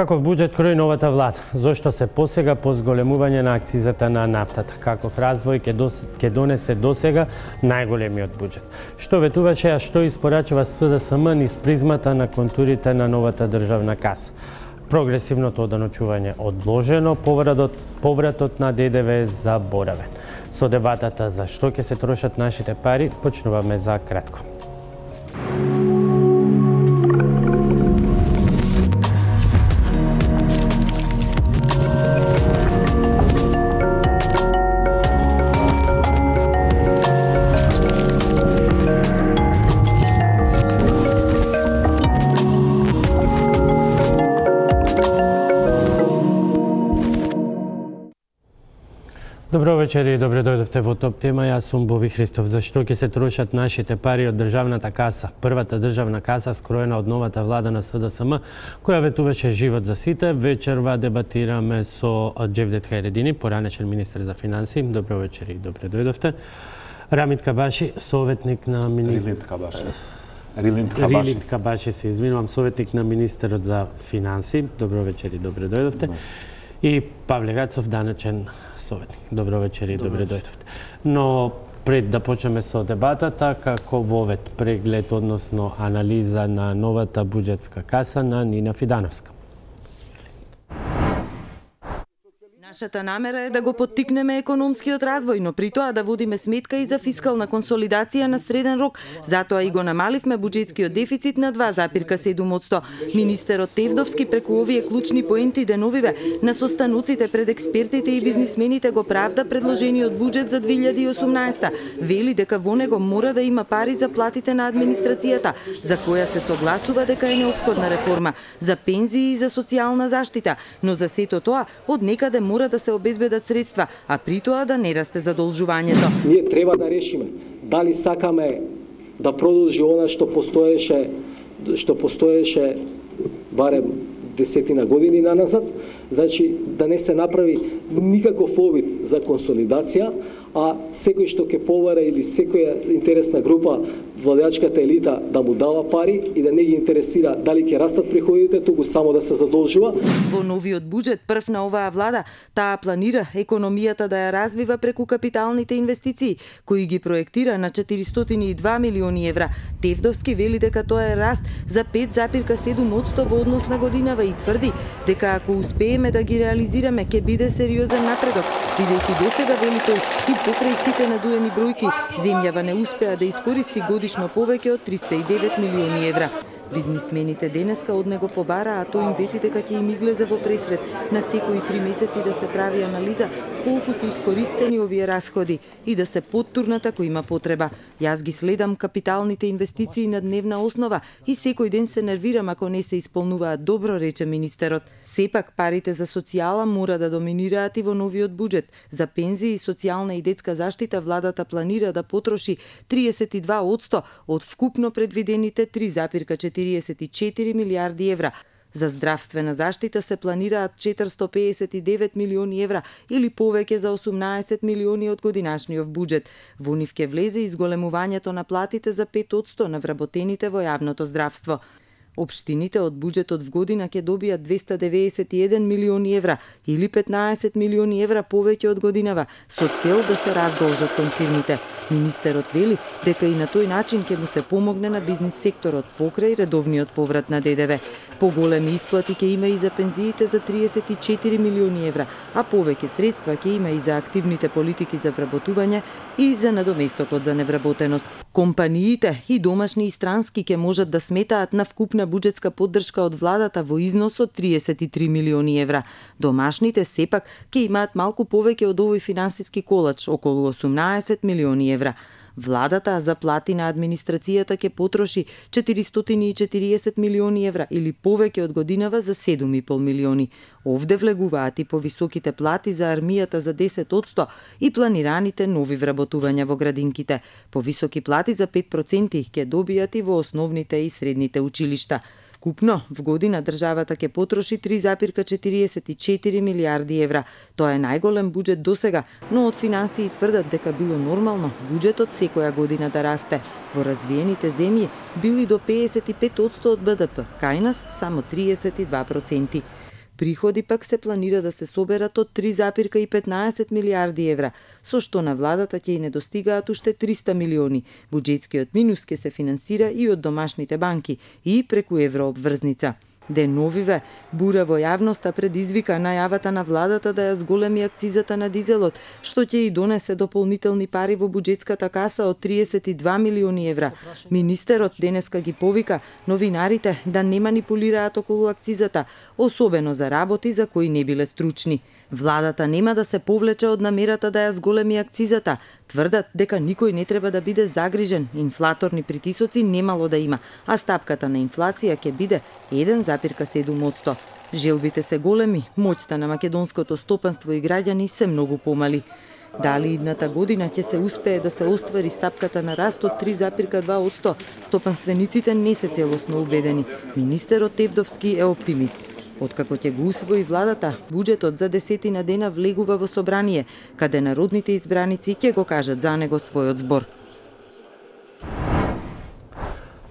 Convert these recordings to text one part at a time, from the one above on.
Каков буџет крои новата влада? Зошто се посега по зголемување на акцизата на нафтата? Каков развој ќе донесе досега најголемиот буџет? Што ветуваше, а што испорачува СДСМ низ призмата на контурите на новата државна каса? Прогресивното оданочување одложено, повратот на ДДВ заборавен. Со дебатата за што ќе се трошат нашите пари, почнуваме за кратко. Добро вечер и добре дојдовте во Топ тема. Јас сум Боби Христов. Зашто ќе се трошат нашите пари од државната каса? Првата државна каса скроена од новата влада на СДСМ, која ветуваше живот за сите. Вечерва дебатираме со Џевдет Хајредини, поранешен министер за финансии. Добро вечер и добре дојдовте. Рамид Кабаши, советник на Рилинт Кабаши, се извинувам, советник на министерот за финансии. Добро вечер и добре дојдовте. И Павле Гацов, данечен советник. Добро вечер и добре дојдовте. Но пред да почнеме со дебатата, како вовет преглед, односно анализа на новата буџетска каса на Нина Фидановска. Нашата намера е да го поттикнеме економскиот развој, но при тоа да водиме сметка и за фискална консолидација на среден рок. Затоа и го намаливме буџетскиот дефицит на 2,7%. Министерот Тевдовски преку овие клучни поенти деновиве на состануците пред експертите и бизнисмените го правда предложениот буџет за 2018. Вели дека во него мора да има пари за платите на администрацијата, за која се согласува дека е неопходна реформа, за пензии и за социјална заштита, но за сето тоа од некаде мора да се обезбедат средства, а при тоа да не расте задолжувањето. Ние треба да решиме дали сакаме да продолжи она што постоеше барем десетина години наназад, значи да не се направи никаков обид за консолидација, а секој што ќе побара или секоја интересна група, владеачката елита да му дава пари и да не ги интересира дали ќе растат приходите, туку само да се задолжува. Во новиот буџет прв на оваа влада, таа планира економијата да ја развива преку капиталните инвестиции, кои ги проектира на 402 милиони евра. Тевдовски вели дека тоа е раст за 5,7% во однос на годинава и тврди дека ако успееме да ги реализираме, ќе биде сериозен напредок, бидејќи досега, вели тој, и покрај сите надуени бројки, земјава не успеа да искористи годишно повеќе од 309 милиони евра. Бизнисмените денеска од него побараа, тој им вети дека ќе им излезе во пресред на секои 3 месеци да се прави анализа колку се искористени овие расходи и да се поттурнат ако има потреба. Јас ги следам капиталните инвестиции на дневна основа и секој ден се нервирам ако не се исполнуваат добро, рече министерот. Сепак парите за социјала мора да доминираат и во новиот буџет. За пензии, социјална и детска заштита владата планира да потроши 32% од вкупно предвидените 3,44 милијарди евра. За здравствена заштита се планираат 459 милиони евра или повеќе за 18 милиони од годинашниот буџет. Во нив ќе влезе изголемувањето на платите за 5% на вработените во јавното здравство. Општините од буџетот в година ќе добијат 291 милиони евра или 15 милиони евра повеќе од годинава, со цел да се раздолжат кон фирмите. Министерот вели дека и на тој начин ќе му се помогне на бизнис секторот покрај редовниот поврат на ДДВ. Поголеми исплати ќе има и за пензиите за 34 милиони евра, а повеќе средства ќе има и за активните политики за вработување и за надоместокот за невработеност. Компаниите и домашни и странски ќе можат да сметаат на вкупна буџетска поддршка од владата во износ од 33 милиони евра. Домашните сепак ќе имаат малку повеќе од овој финансиски колач, околу 18 милиони евра. Владата за плати на администрацијата ќе потроши 440 милиони евра или повеќе од годинава за 7,5 милиони. Овде влегуваат и повисоките плати за армијата за 10% и планираните нови вработувања во градинките. Повисоки плати за 5% ќе добијат и во основните и средните училишта. Вкупно, в година државата ќе потроши 3,44 милијарди евра. Тоа е најголем буџет досега, но од финансии тврдат дека било нормално буџетот секоја година да расте. Во развиените земји били до 55% од БДП, кај нас само 32%. приходи пак се планира да се соберат од 3,15 милиарди евра, со што на владата ќе и недостигаат уште 300 милиони. Буџетскиот минус ќе се финансира и од домашните банки и преку еврообврзница. Деновиве, бура во јавноста предизвика најавата на владата да ја зголеми акцизата на дизелот, што ќе и донесе дополнителни пари во буџетската каса од 32 милиони евра. Министерот денеска ги повика новинарите да не манипулираат околу акцизата, особено за работи за кои не биле стручни. Владата нема да се повлече од намерата да ја зголеми акцизата. Тврдат дека никој не треба да биде загрижен, инфлаторни притисоци немало да има, а стапката на инфлација ќе биде 1,7%. Желбите се големи, моќта на македонското стопанство и граѓани се многу помали. Дали идната година ќе се успее да се оствари стапката на раст од 3,2%, стопанствениците не се целосно убедени. Министерот Тевдовски е оптимист. Откако ќе го усвои владата, буџетот за 10 дена влегува во собрание, каде народните избраници ќе го кажат за него својот збор.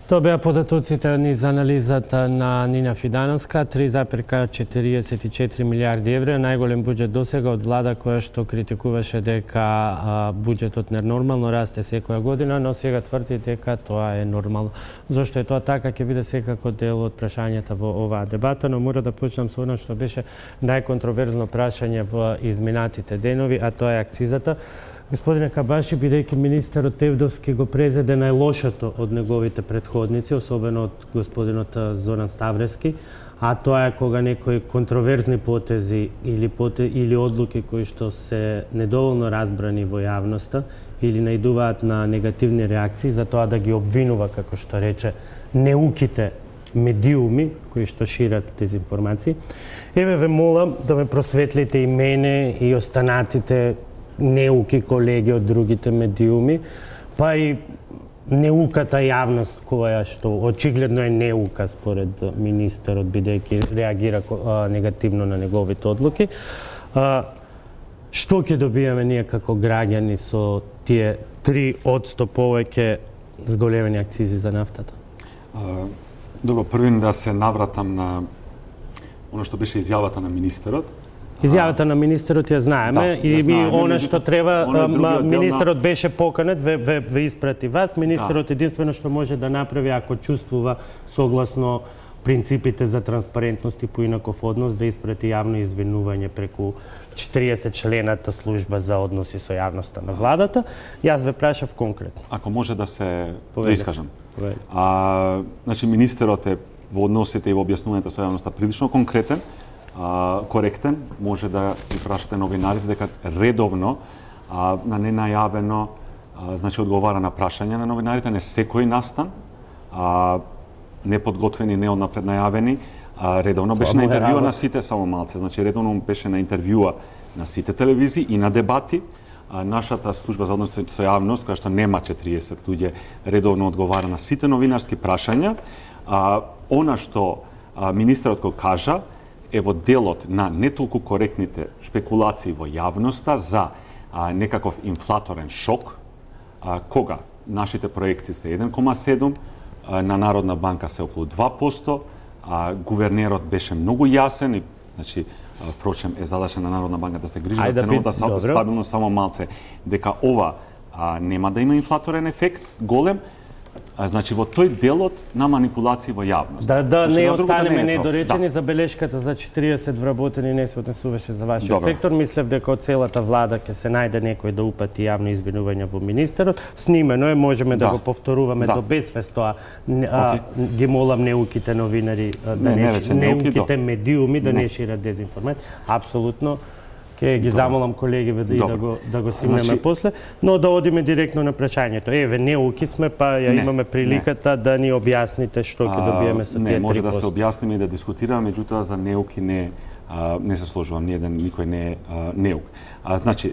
Тоа беа податоците низ анализата на Нина Фидановска, 3,44 милиарди евра, најголем буџет досега од влада која што критикуваше дека буџетот ненормално расте секоја година, но сега тврди дека тоа е нормално. Зошто е тоа така ќе биде секако дел од прашањата во оваа дебата, но мора да почнам со она што беше најконтроверзно прашање во изминатите денови, а тоа е акцизата. Господине Кабаши, бидејќи министерот Тевдовски го презеде најлошото од неговите претходници, особено од господинот Зоран Ставрески, а тоа е кога некои контроверзни потези или одлуки кои што се недоволно разбрани во јавноста или наидуваат на негативни реакции, за тоа да ги обвинува, како што рече, неуките медиуми кои што шират дезинформации. Еве ве молам да ме просветлите и мене и останатите неуки колеги од другите медиуми, па и неуката јавност која што очигледно е неука според министерот, бидејќи реагира негативно на неговите одлуки. Што ќе добиеме ние како граѓани со тие 3% повеќе зголемени акцизи за нафтата? Добро, првин да се навратам на оно што беше изјавата на министерот. Изјавата на министерот ја знаеме и она што треба, министерот беше поканет, ве испрати вас, министерот единствено што може да направи ако чувствува согласно принципите за транспарентност и поинаков однос, да испрати јавно извинување преку 40 члената служба за односи со јавноста на владата. Јас ве прашав конкретно. Ако може да се искажам. Значи министерот е во односите и во објаснувањето со јавноста прилично конкретен, коректен, може да ги прашате новинарите дека редовно на ненајавено значи одговара на прашања на новинарите, не секој настан, неподготвени, не однапред најавени, редовно беше на интервјуа на сите, само малце, значи редовно беше на интервјуа на сите телевизии и на дебати. Нашата служба за односи со јавност, која што нема 40 луѓе, редовно одговара на сите новинарски прашања. Она што министерот го кажа е во делот на не толку коректните шпекулации во јавноста за некаков инфлаторен шок, кога нашите проекции се 1,7, на Народна банка се околу 2%, гувернерот беше многу јасен и значи впрочем е задача на Народна банка да се грижи за ценовата стабилност само малце, дека ова нема да има инфлаторен ефект голем. Значи во тој делот на манипулации во јавност. Да не останеме недоречени, забелешката за 40 вработени не се однесуваше за вашиот сектор. Мислев дека од целата влада ќе се најде некој да упати јавно извинување во министерот. Снимено е, можеме да го повторуваме до безвест тоа. Ги молам неуките новинари, неуките медиуми да не шират дезинформација. Апсолутно. Ке ги замолам колеги да го симнеме после, но да одиме директно на прашањето. Еве, неуки сме, па ја имаме приликата да ни објасните што ќе добиеме со тие 3%. Не, може да се објасниме и да дискутираме, меѓутоа за неуки не се сложувам, никој не е неук. Значи,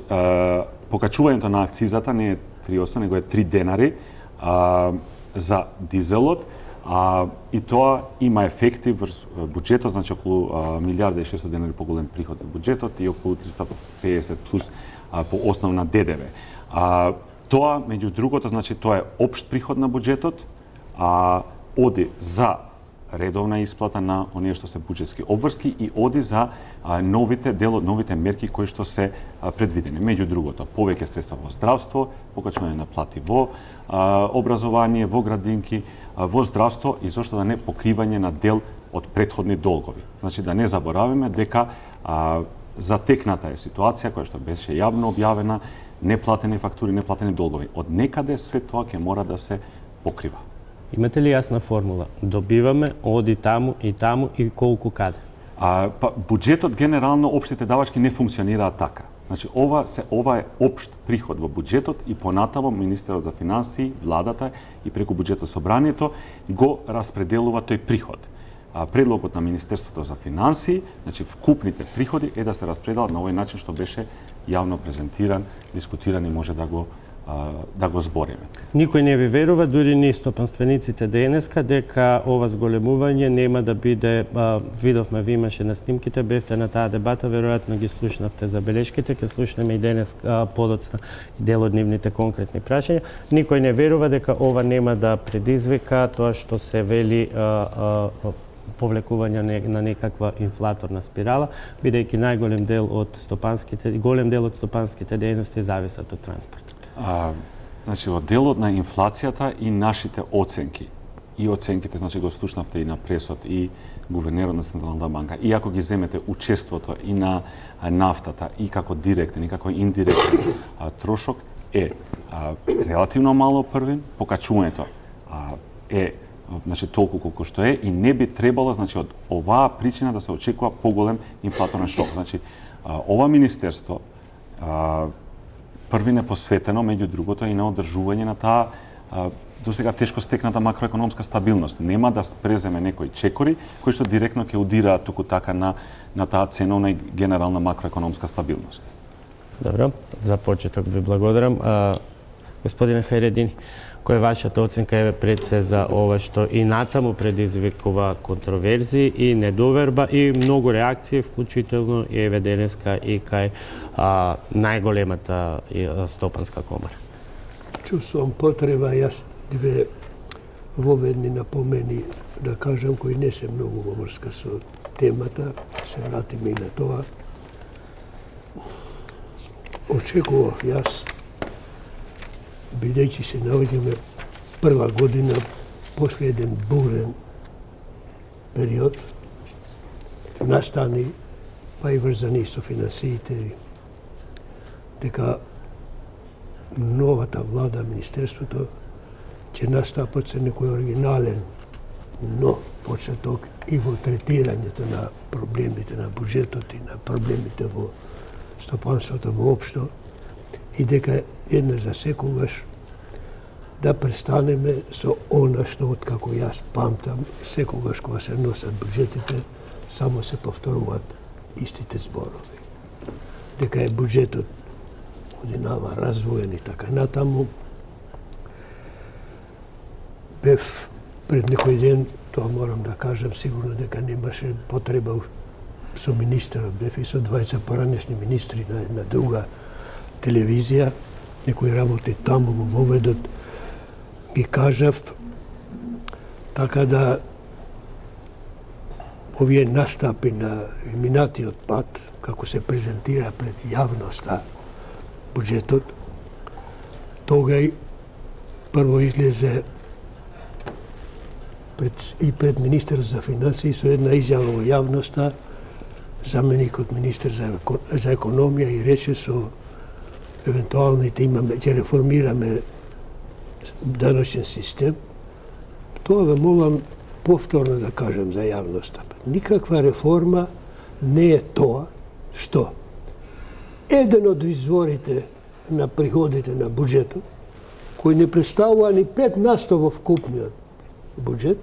покачувањето на акцизата не е 3%, него е 3 денари за дизелот, и тоа има ефекти врз буџетот, значи околу 1,6 денари поголем приход за буџетот и околу 350 плюс по основ на ДДВ. Тоа, меѓу другото, значи тоа е општ приход на буџетот, оди за редовна исплата на оние што се буџетски обврски и оди за новите мерки кои што се предвидени. Меѓу другото, повеќе средства во здравство, покачување на плати во образование, во градинки, во здравство и зошто да не покривање на дел од претходни долгови. Значи да не забораваме дека затекната е ситуација која што беше јавно објавена, неплатени фактури, неплатени долгови. Од некаде све тоа ќе мора да се покрива. Имате ли јасна формула? Добиваме, оди таму и колку каде? Буџетот генерално, општите давачки не функционираат така. Значи ова е општ приход во буџетот и понатамо министерот за финансии, владата и преку буџетот собранието го распределува тој приход. Предлогот на Министерството за финансии, значи вкупните приходи е да се распределат на овој начин што беше јавно презентиран, дискутиран и може да го збориме. Никој не ви верува, дури ни стопанствениците денеска, дека ова зголемување нема да биде, видовме, ви имаше на снимките, бевте на таа дебата, веројатно ги слушнавте забелешките, ќе слушнеме и денес подоцна дел од нивните конкретни прашања. Никој не верува дека ова нема да предизвика тоа што се вели повлекување на некаква инфлаторна спирала, бидејќи голем дел од стопанските дејности зависат од транспорт. Значи, во делот на инфлацијата и нашите оценки, и оценките, значи го слушнавте и на пресот, и гувернерот на Централната банка, и ако ги земете учеството и на нафтата, и како директен, и како индиректен трошок, е релативно мало првен, покачувањето е значи толку колку што е и не би требало, значи од оваа причина да се очекува поголем инфлаторен шок. Значи ова министерство првин е посветено меѓу другото и на одржување на таа досега тешко стекната макроекономска стабилност. Нема да преземе некои чекори кои што директно ќе удираат туку така на таа ценовна и генерална макроекономска стабилност. Добро, за почеток ви благодарам. Господине Хајредини, која е вашата оценка пред се за ова што и натаму предизвикува контроверзии и недоверба и многу реакции, вклучително и еве денеска и кај најголемата стопанска комора? Чувствувам потреба јас две воведни напомени да кажам кои не се многу во врска со темата, се вратиме и на тоа. Очекував јас, бидејќи се наоѓаме прва година после еден бурен период, настани, па и врзани со финансиите, дека новата влада, министерството, ќе настапат се некој оригинален, но почеток и во третирањето на проблемите на буџетот и на проблемите во стопанството воопшто, и дека еднаш за секогаш да престанеме со она што откако јас памтам, секогаш кога се носат буџетите, само се повторуваат истите зборови. Дека е буџетот годинава развоен и така натаму. Бев пред некој ден, тоа морам да кажам, сигурно дека немаше потреба со министерот, бев и со двајца поранешни министри на една друга телевизија, некој работи таму во воведот, ги кажав, така да овие настапи на минатиот пат, како се презентира пред јавноста буџетот, тогај прво излезе пред министерот за финансии со една изјава во јавноста, заменикот министер за економија и рече со евентуалните ќе реформираме даночен систем. Тоа ве молам повторно да кажем за јавноста. Никаква реформа не е тоа што еден од изворите на приходите на буџетот, кој не представува ни 5% во вкупниот буџет,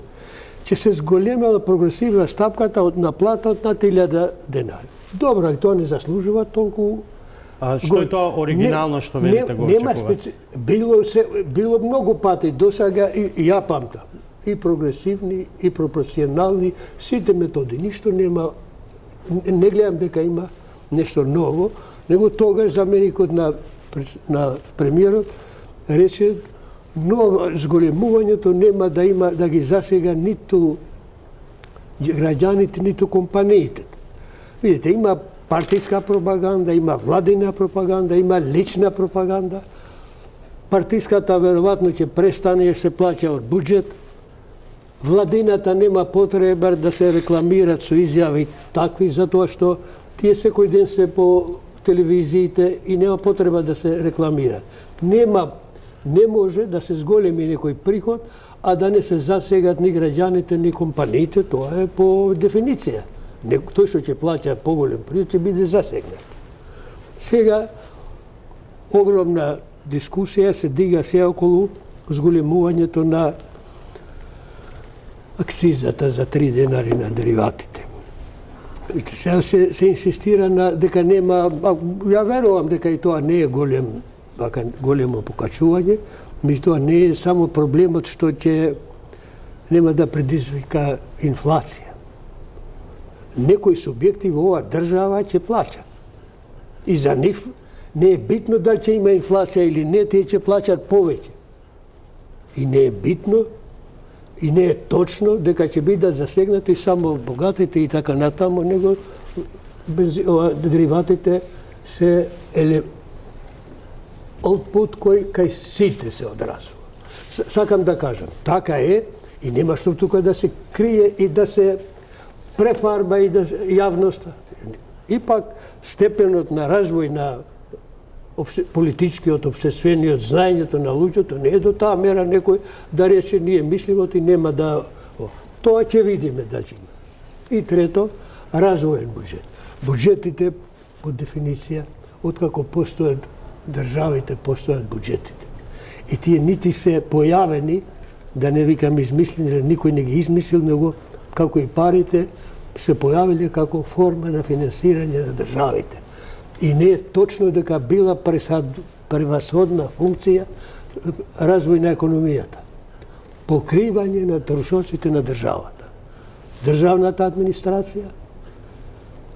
ќе се зголемела прогресивна стапката од наплата од над 1000 денари. Добро, и тоа не заслужува толку. Што е тоа оригинално што велите го очекувате? Било многу пати досега и ја памтам. И прогресивни, и пропорционални, сите методи. Ништо нема, не гледам дека има нешто ново, него тогаш заменикот на премиерот рече, но зголемувањето нема да ги засега ниту граѓаните, ниту компаниите. Видите, има партиска пропаганда, има владина пропаганда, има лична пропаганда. Партиската веројатно ќе престане и се плаќа од буџет. Владината нема потреба да се рекламираат со изјави такви, затоа што тие секој ден се по телевизиите и нема потреба да се рекламираат. Не може да се зголеми некој приход, а да не се засегат ни граѓаните, ни компаниите, тоа е по дефиниција. Тој што ќе плаќа поголем приход ќе биде засегнат. Сега огромна дискусија се дига се околу зголемувањето на акцизата за 3 денари на дериватите. Сега се инсистира на дека нема, ја верувам дека и тоа не е големо покачување, меѓутоа не е само проблемот што ќе нема да предизвика инфлација. Некои субјекти во оваа држава ќе плаќат. И за нив не е битно дали ќе има инфлација или не, тие ќе плаќат повеќе. И не е битно и не е точно дека ќе бидат засегнати само богатите и така натаму, него дериватите се output кој кај сите се одразува. Сакам да кажам, така е и нема што тука да се крие и да се префарба и да јавноста. Ипак степенот на развој на политичкиот, општествениот, знаењето на луѓето не е до таа мера некој да рече ние мислимо и нема да... Тоа ќе видиме да ќе има. И трето, развоен буџет. Буџетите, по дефиниција, откако постојат државите, постојат буџетите. И тие нити се појавени, да не викам измислени, никој не ги измислил, него како и парите се појавиле како форма на финансирање на државите. И не е точно дека била превасходна функција развој на економијата. Покривање на трошоците на државата. Државната администрација,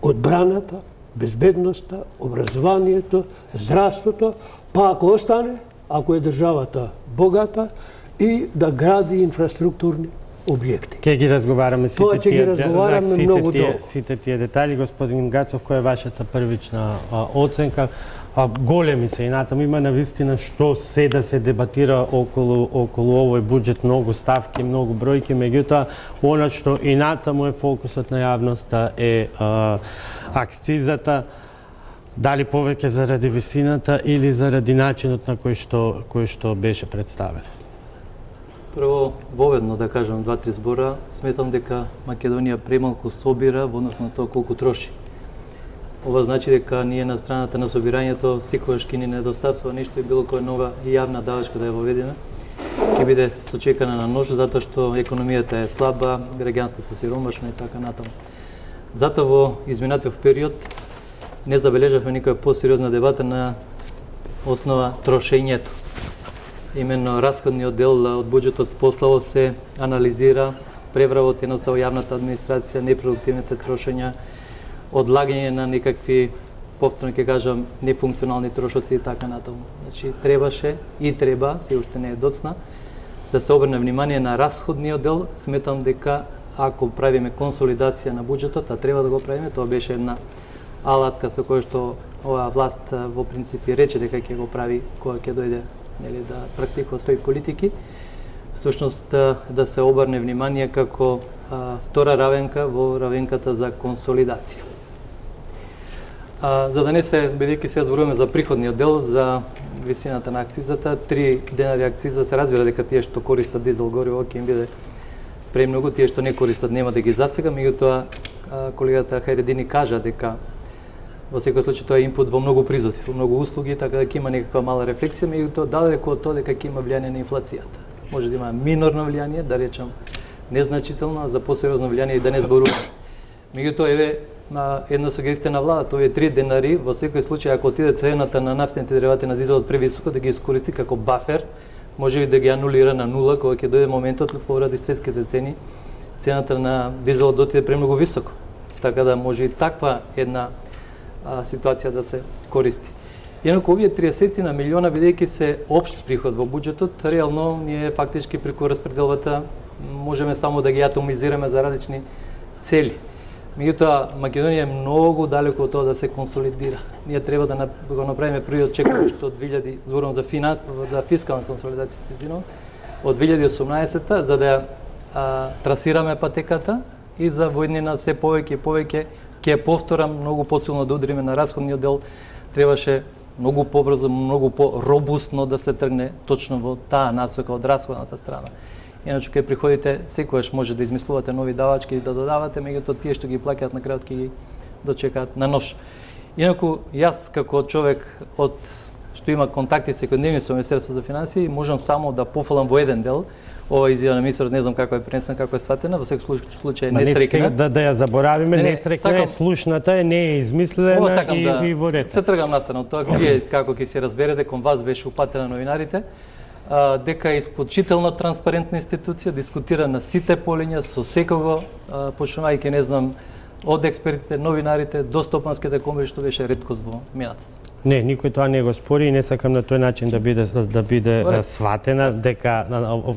одбраната, безбедноста, образованието, здравството, па ако остане, ако е државата богата, и да гради инфраструктурни објекти. Ке ги разговараме сите тие детали. Господин Гацов, која е вашата првична оценка? Големи се и натаму има навистина што се да се дебатира околу овој буџет, многу ставки, многу бројки, меѓутоа она што и натаму е фокусот на јавноста е акцизата, дали повеќе заради висината или заради начинот на кој што беше представен. Прво, воведно да кажам 2-3 збора, сметам дека Македонија премалку собира во однос на тоа колку троши. Ова значи дека ние на страната на собирањето секогаш ќе ни недостасува нешто и било која нова јавна давачка да ја воведеме, ќе биде сочекана на нож, затоа што економијата е слаба, граѓанството сиромашно и така натаму. Затоа во изминатиот период не забележавме никоја посериозна дебата на основа трошењето. Именно расходниот дел од буџетот пославо се анализира, превравот едноставно јавната администрација, непродуктивните трошења, одлагање на некакви, повторно ќе кажам, нефункционални трошоци и така натаму. Значи, требаше и треба, се уште не е доцна, да се обрне внимание на расходниот дел. Сметам дека ако правиме консолидација на буџетот, а треба да го правиме, тоа беше една алатка со која што оваа власт во принципи рече дека ќе го прави кога ќе дојде да практикува своји политики, всушност да се обрне внимание како втора равенка во равенката за консолидација. За да не се, бидејќи сега зборуваме за приходниот дел, за висината на акцизата, 3 денари акциза се разбира дека тие што користат дизел гориво ќе им биде премногу, тие што не користат нема да ги засега, меѓутоа колегата Хајредини кажа дека во секој случај тоа е инпут во многу призоди, во многу услуги, така дека има некаква мала рефлексија, меѓутоа далеко од тоа дека ќе има влијание на инфлацијата. Може да има минорно влијание, да речам незначително, а за посериозно влијание и да не зборуваме. Меѓутоа еве една сугестија на владата, овие 3 денари во секој случај ако отиде цената на нафтените деривати на дизелот превисоко, да ги искористи како бафер, можеби да ги анулира на нула кога ќе дојде моментот поради светските цени, цената на дизелот да отиде премногу високо. Така да може и таква една ситуација да се користи. Инаку овие 30 на милиона, бидејќи се општ приход во буџетот, реално ние фактички преку распределбата можеме само да ги атомизираме за различни цели. Меѓутоа, Македонија е многу далеко од тоа да се консолидира. Ние треба да го направиме првиот чек што од 2000, зборувам за за фискална консолидација, се извинувам, од 2018-та, за да трасираме патеката и за воеднина се повеќе и повеќе, ќе повторам, многу посилно да удриме на расходниот дел, требаше многу побрзо, многу по-робустно да се тргне точно во таа насока од расходната страна. Иначе кај приходите секогаш може да измислувате нови давачки и да додавате, меѓутоа тие што ги плаќаат на крајот ќе ги дочекаат на нож. Инаку јас како човек што има контакти секојдневни со Министерството за финансии, можам само да пофалам во еден дел. Ова изјава на министерот не знам како е пренесена, како е сватена, во секој случај несрекна. Да ја заборавиме, несрекна е, слушната е, не е измислена и во ред. Се тргам настрана од тоа, вие како ќе се разберете, кон вас беше упатена новинарите, дека е исклучително транспарентна институција, дискутира на сите полиња со секого, почнувајќи не знам од експертите, новинарите, до стопанските комори, што беше реткост во минатото. Не, никој тоа не го спори и не сакам на тој начин да биде сватена дека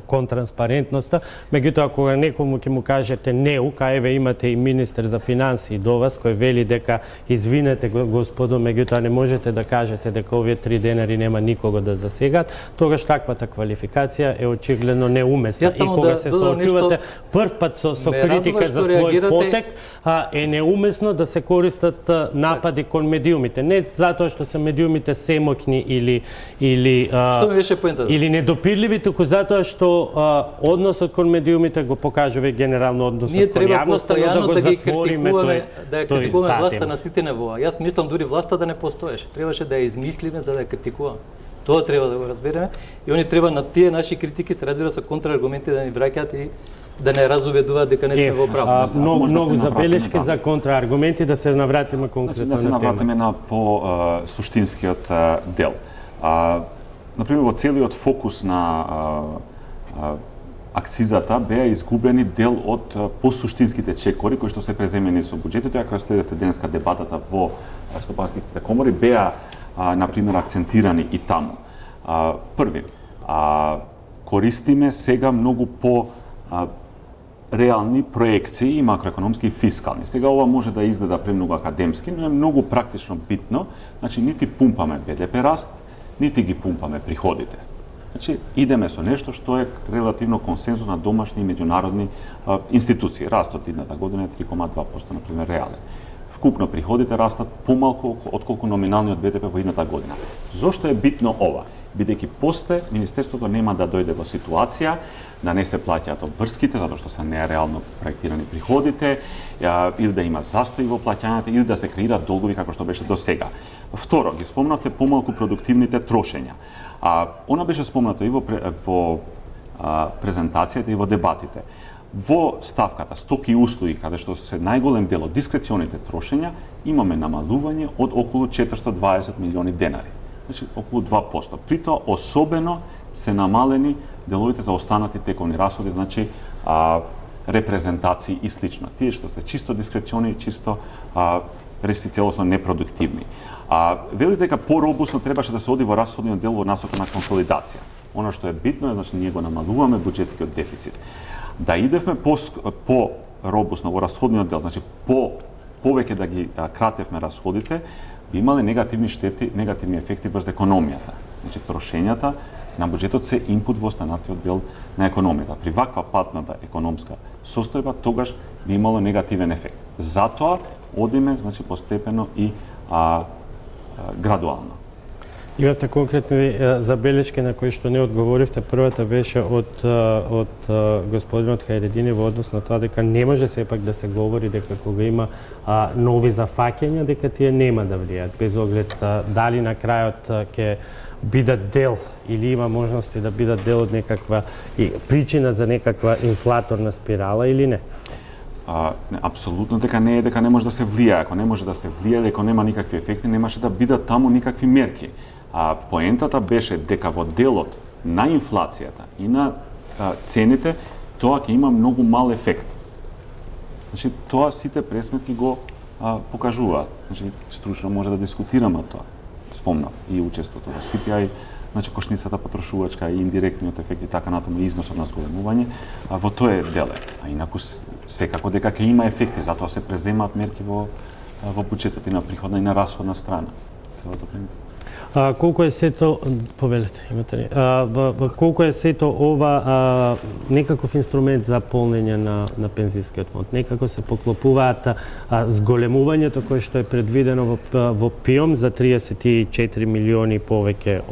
кон транспарентноста. Меѓутоа, кога некому ќе му кажете неук, а еве имате и министер за финансии до вас кој вели дека извинете господо, меѓутоа не можете да кажете дека овие 3 денари нема никого да засегат, тогаш таквата квалификација е очигледно неумесна. И кога се соочувате прв пат со критика за свој потек, е неумесно да се користат напади кон медиумите. Не затоа што се медиумите семокни или што ми беше поентата? Или недопирливи, туку затоа што односот кон медиумите го покажува генерално односот кон јавноста, да го затвориме тој. Да ја критикуваме власта на сите нивоа. Јас мислам дури власта да не постоеше. Требаше да ја измислиме за да ја критикуваме. Тоа треба да го разбереме и они треба на тие наши критики се разбира со контрааргументи да ни враќаат и да не разубедуваат дека не сме во право. Многу забелешки за контрааргументи, да се навратиме конкретно на темата. Да се навратиме на по-суштинскиот дел. Например, во целиот фокус на акцизата беа изгубени дел од посуштинските чекори кои што се преземени со буџетот. Ако следевте денеска дебатата во стопанските комори, беа например акцентирани и таму. Први, користиме сега многу по реални проекции и макроекономски и фискални. Сега ова може да изгледа премногу академски, но е многу практично битно. Значи, нити пумпаме БДП раст, нити ги пумпаме приходите. Значи, идеме со нешто што е релативно консензус на домашни и меѓународни институции. Растот идната година е 3,2%, например, реален. Вкупно приходите растат помалку отколку номиналниот БДП во идната година. Зошто е битно ова? Бидејќи после Министерството нема да дојде во ситуација да не се плаќаат обврските, затоа што се нереално проектирани приходите, или да има застои во плаќањата, или да се креираат долгови како што беше до сега. Второ, ги спомнавте помалку продуктивните трошења. Она беше спомнато и во презентацијата и во дебатите. Во ставката стоки и услуги, каде што се најголем дел од дискреционите трошења, имаме намалување од околу 420 милиони денари. Значи, околу 2%. При тоа, особено се намалени деловите за останати тековни расходи, значи репрезентации и слично. Тие што се чисто дискрециони и чисто целосно непродуктивни. Велите дека по-робусно требаше да се оди во расходниот дел во насока на консолидација. Она што е битно е, значи, ние го намалуваме буџетскиот дефицит. Да идевме по-робусно во расходниот дел, значи повеќе да ги кратевме расходите, би имале негативни штети, негативни ефекти врз економијата. Значи, трошењата на буџетот се инпут во останатиот дел на економијата. При ваква патната економска состојба, тогаш би имало негативен ефект. Затоа одиме, значи, постепено и градуално. Имавте конкретни забелешки на кои што не одговоривте. Првата беше од господинот Хајредини во однос на тоа дека не може сепак да се говори дека кога има нови зафаќања, дека тие нема да влијаат, без оглед дали на крајот ќе бидат дел или има можности да бидат дел од некаква причина за некаква инфлаторна спирала или не? Апсолутно дека не е, дека не може да се влијае. Ако не може да се влијае, дека нема никакви ефекти, немаше да бидат таму никакви мерки. Поентата беше дека во делот на инфлацијата и на цените, тоа ќе има многу мал ефект. Значи, тоа сите пресметки го покажуваат. Значи, стручно може да дискутираме тоа. Спомнав и учеството во CPI, значи кошницата потрошувачка и индиректниот ефект и така натаму, износот на зголемување, во тоа е деле. А инаку секако дека ќе има ефекти, затоа се преземаат мерки во буџетот и на приходна и на расходна страна. Треба да помните. Колку е сето, повелете, имате ли? Колку е сето ова некаков инструмент за полнење на пензискиот фонд? Некако се поклопуваат зголемувањето кое што е предвидено во ПИОМ за 34 милиони повеќе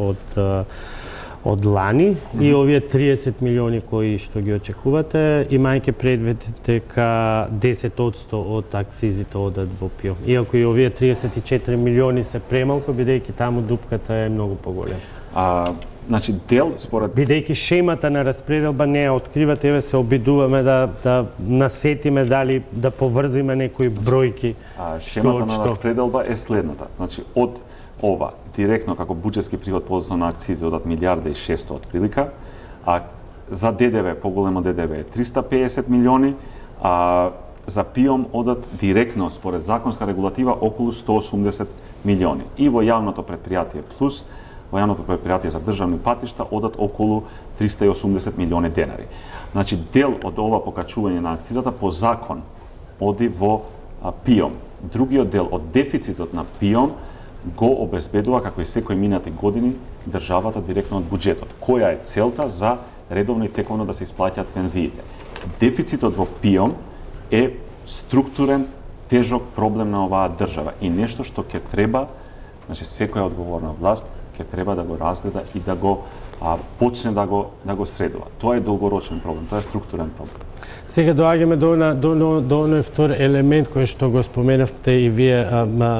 од лани и овие 30 милиони кои што ги очекувате, имајќи предвид дека 10% од акцизите одат во ПИОМ. Иако и овие 34 милиони се премалку, бидејќи таму дупката е многу поголема. Значи дел според бидејќи шемата на распределба не ја откривате, еве се обидуваме да насетиме дали да поврзиме некои бројки. Шемата на распределба е следната. Значи од ова директно како буџетски приход по основа на акцизи одат 1.600 отприлика, а за ДДВ, поголемо ДДВ е 350 милиони, а за ПИОМ одат директно според законска регулатива околу 180 милиони. И во јавното претпријатие плюс, во јавното претпријатие за државни патишта одат околу 380 милиони денари. Значи дел од ова покачување на акцизата по закон оди во ПИОМ. Другиот дел од дефицитот на ПИОМ го обезбедува, како и секој минати години, државата директно од буџетот. Која е целта за редовно и тековно да се исплаќаат пензиите? Дефицитот во ПИОМ е структурен, тежок проблем на оваа држава и нешто што ќе треба, значи секоја одговорна власт ќе треба да го разгледа и да го почне да го средува. Тоа е долгорочен проблем, тоа е структурен проблем. Сега доаѓаме до оној втор елемент кој што го споменавте и вие,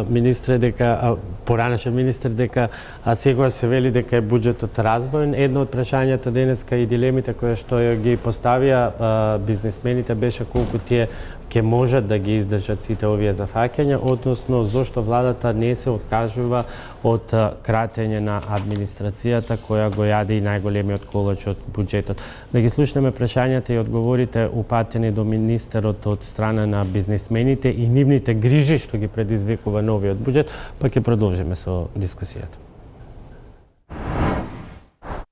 министре, дека поранешен министр, дека секогаш се вели дека е буџетот развоен. Едно од прашањата денеска и дилемите кои што ги поставија бизнисмените беше колку тие ќе можат да ги издржат сите овие зафаќања, односно зошто владата не се откажува од кратење на администрацијата која го јаде и најголемиот колач од буџетот. Да ги слушнеме прашањата и одговорите упатени до министерот од страна на бизнисмените и нивните грижи што ги предизвикува новиот буџет, па ќе продолжиме со дискусијата.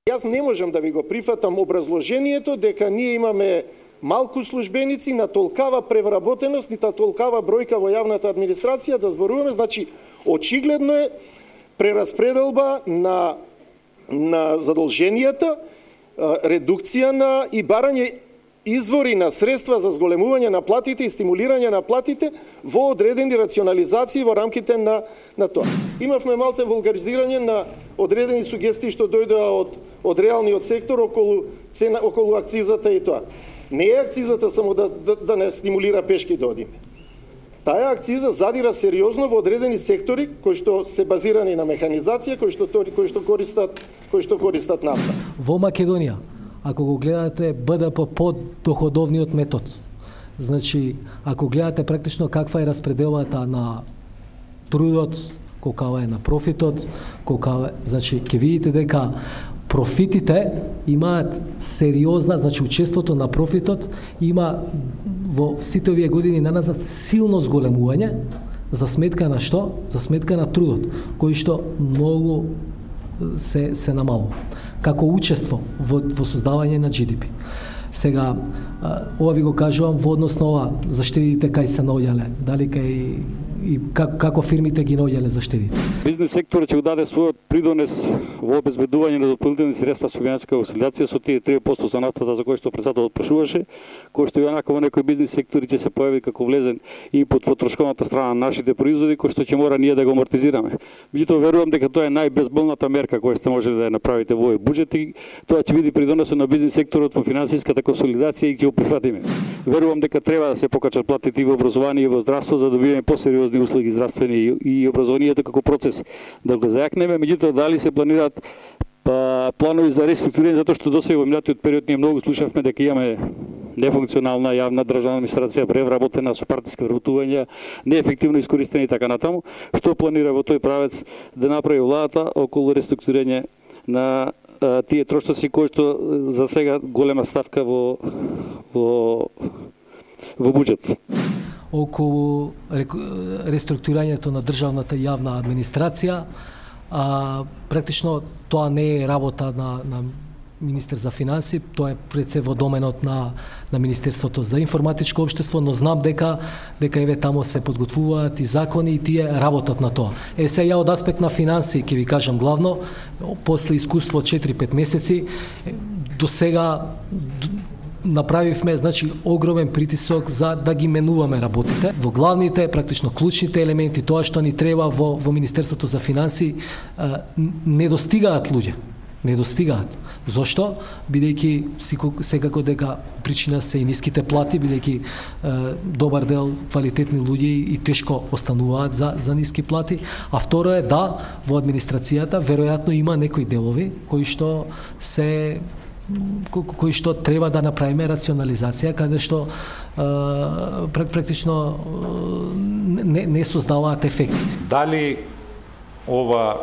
Јас не можам да ви го прифатам образложението дека ние имаме малку службеници на толкава превработеност, ни толкава бројка во јавната администрација да зборуваме, значи очигледно е прераспределба на задолженијата, редукција на и барање извори на средства за зголемување на платите и стимулирање на платите во одредени рационализации во рамките на тоа. Имавме малце вулгаризирање на одредени сугестии што дојдоа од реалниот сектор околу акцизата и тоа. Не е акцизата само да не стимулира пешки да одиме. Таа акциза задира сериозно во одредени сектори кои што се базирани на механизација, кои што користат нафта. Во Македонија, ако го гледате БДП под доходовниот метод, значи ако гледате практично каква е распределбата на трудот, колкава е на профитот, значи ќе видите дека профитите имаат сериозна, значи учеството на профитот има во сите овие години наназад силно зголемување за сметка на што? За сметка на трудот, кој што многу се намалува како учество во создавање на GDP. Сега, ова ви го кажувам во однос на ова заштедите кај се наоѓале, дали кај и како фирмите ги наоѓале заштедите. Бизнес секторот ќе го даде својот придонес во обезбедување на дополнителни средства со финансиска консолидација со тие 3% за нафтата за кој што председателот прашуваше, кој што и онака во некои бизнес сектори ќе се појави како влезен и под потрошковната страна на нашите производи, кој што ќе мора ние да го амортизираме. Меѓутоа верувам дека тоа е најбезболната мерка која сте можеле да ја направите во овој буџет и тоа ќе биде придонесот на бизнес секторот во финансиската консолидација и ќе го прифатиме. Верувам дека треба да се покачат платите и во образование и во здравство за да добиеме посериозни услуги здравствени и образованието како процес да го зајакнеме. Меѓутоа дали се планираат планови за реструктурирање, затоа што досега во минатиот период ние многу слушавме дека имаме нефункционална јавна државна администрација, превработена со партиски вработувања, неефективно искористени и така натаму. Што планира во тој правец да направи владата околу реструктурирање на тие трошоци кои што за сега голема ставка во буџет? Околу реструктурирањето на државната јавна администрација, практично тоа не е работа на министер за финанси, тоа е пред се во доменот на Министерството за информатичко општество, но знам дека еве тамо се подготвуваат и закони и тие работат на тоа. Се ја од аспект на финанси ќе ви кажам главно, после искуство 4-5 месеци, до сега направивме огромен притисок за да ги менуваме работите. Во главните, практично клучните елементи, тоа што ни треба во Министерството за финанси, не достигаат луѓе. Не достигаат. Зошто? Бидејќи секако дека причина се и ниските плати, бидејќи добар дел квалитетни луѓе и тешко остануваат за ниски плати. А второ е во администрацијата веројатно има некои делови кои што треба да направиме рационализација, каде што практично не создаваат ефекти. Дали ова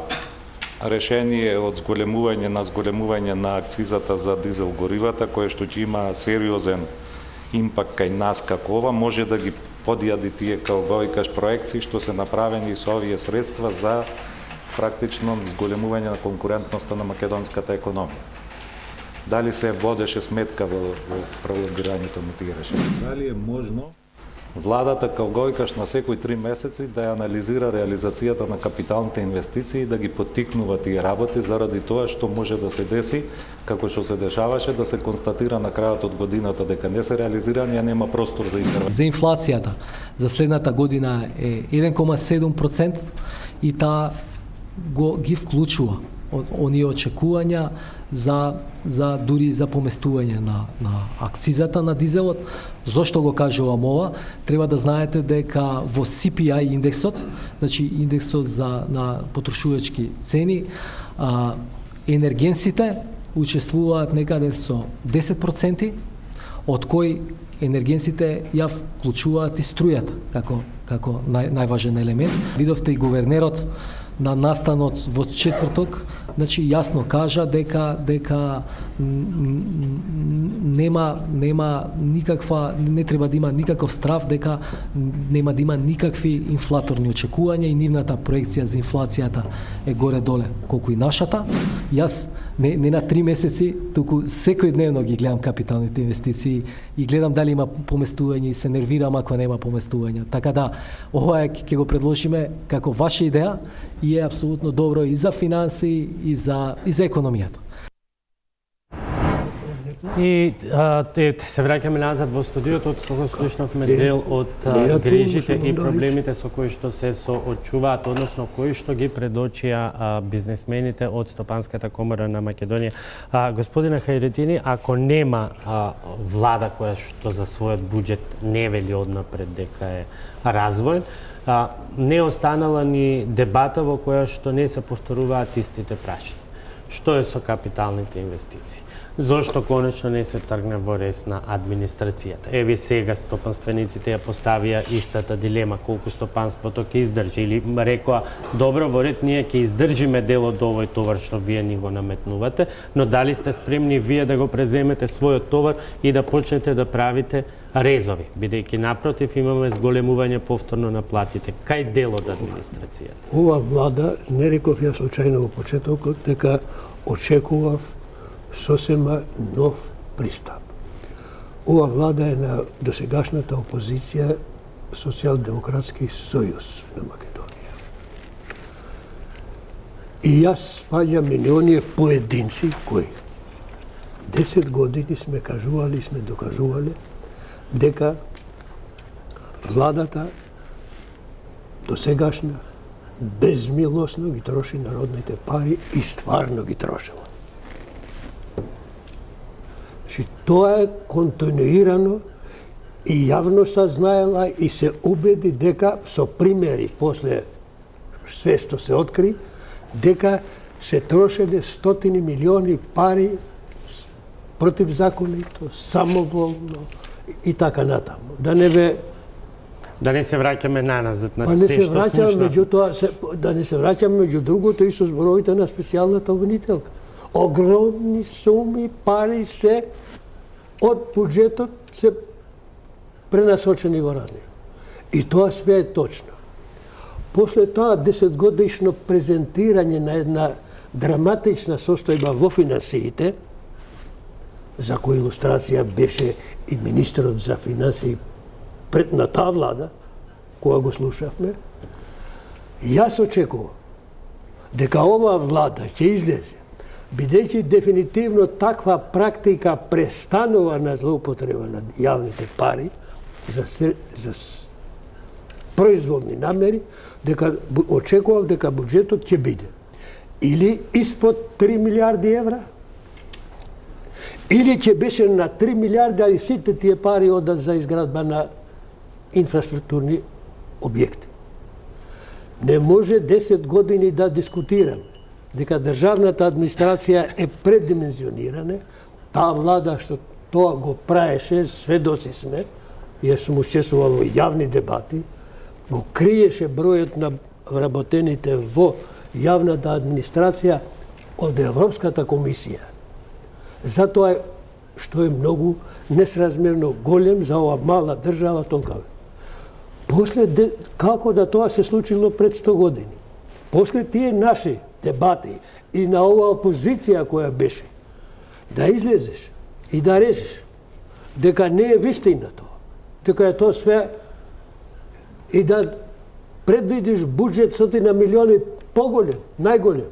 решение од зголемување на акцизата за дизел горивата, кое што ќе има сериозен импакт кај нас како ова, може да ги подјади тие каубојкаш проекции што се направени со овие средства за практично зголемување на конкурентноста на македонската економија? Дали се водеше сметка во пролонгирањето на тие решенија? Дали е можно владата каубојкаш на секои 3 месеци да ја анализира реализацијата на капиталните инвестиции и да ги поттикнува тие работи заради тоа што може да се деси, како што се дешаваше, да се констатира на крајот од годината дека не се реализирани, а нема простор за интервенција. За инфлацијата за следната година е 1,7% и таа ги вклучува оние очекувања за дури за поместување на акцизата на дизелот. Зошто го кажувам ова? Треба да знаете дека во CPI индексот, индексот на потрошувачки цени, енергенсите учествуваат некаде со 10%, од кои енергенсите ја вклучуваат и струјата како најважен елемент. Видовте и гувернерот на настанот во четврток, јасно кажа дека нема никаква, не треба да има никаков страв, дека нема да има никакви инфлаторни очекувања и нивната проекција за инфлацијата е горе-доле колку и нашата. Јас не на 3 месеци, туку секојдневно ги гледам капиталните инвестиции и гледам дали има поместување и се нервирам ако нема поместувања. Така да, ова ќе го предложиме како ваша идеја и е апсолутно добро и за финанси и за економијата. И се враќаме назад во студиото, кога слушнавме дел од грижите и проблемите со кои што се соочуваат, односно кои што ги предочија бизнесмените од Стопанската комора на Македонија. Господине Хајретини, ако нема влада која што за својот буџет не вели однапред дека е развој, не останала ни дебата во која што не се повторуваат истите прашања. Што е со капиталните инвестиции? Зошто конечно не се тргне во рез на администрацијата? Еви сега стопанствениците ја поставија истата дилема, колку стопанството ќе издржи, или рекоа, добро, во ред ние ќе издржиме дел од овој товар што вие ни го наметнувате, но дали сте спремни вие да го преземете својот товар и да почнете да правите резови, бидејќи напротив имаме зголемување повторно на платите. Кај дел од администрацијата? Ова влада, не реков ја случајно во почетокот, дека очекував сосема нов пристап. Ова влада е на досегашната опозиција Социјалдемократски сојуз на Македонија. И јас спаѓам и оние поединци кои 10 години сме кажували, сме докажувале дека владата досегашна безмилосно ги троши народните пари и стварно ги трошела. Тоа е континуирано и јавноста знаела и се убеди дека со примери после све што се откри, дека се трошеле стотини милиони пари противзаконито, самоволно и така натаму. Да не се враќаме наназад на се што слушнавме. Да не се враќаме меѓу другото и со зборовите на специјалната обвинителка. Огромни суми пари се од буџетот се пренасочени во радио. И тоа све е точно. После тоа 10-годишно презентирање на една драматична состојба во финансиите, за која илустрација беше и министерот за финансии пред на таа влада, која го слушавме, јас очекувам дека оваа влада ќе излезе, бидејќи дефинитивно таква практика престанува на злоупотреба на јавните пари за произволни намери, дека очекувам дека буџетот ќе биде или испод 3 милиарди евра, или ќе беше на 3 милиарди, а и сите тие пари одат за изградба на инфраструктурни објекти. Не може 10 години да дискутираме дека државната администрација е предимензионирана, таа влада што тоа го праеше, сведоци сме, јас сум учествувал во јавни дебати, го криеше бројот на вработените во јавната администрација од Европската комисија. Затоа што е многу несразмерно голем за ова мала држава толкова. После, како да тоа се случило пред 100 години? После тие наши дебати и на оваа опозиција која беше, да излезеш и да речеш дека не е вистина тоа, дека е тоа све и да предвидиш буџет 100 милиони поголем, најголем.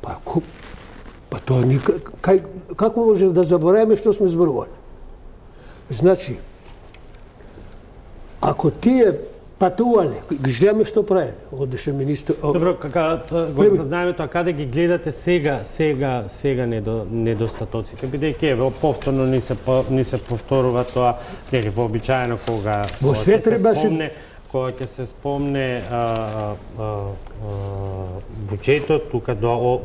Па тоа како можем да забораваме што сме зборували? Значи, ако тие патувале, ги гледаме што правиме, одеше министр... Добро, го знаеме тоа, каде ги гледате сега недостатоците, бидејќи повторно ни се повторува тоа, нели, вообичаено кога ќе се спомне буџетот, тука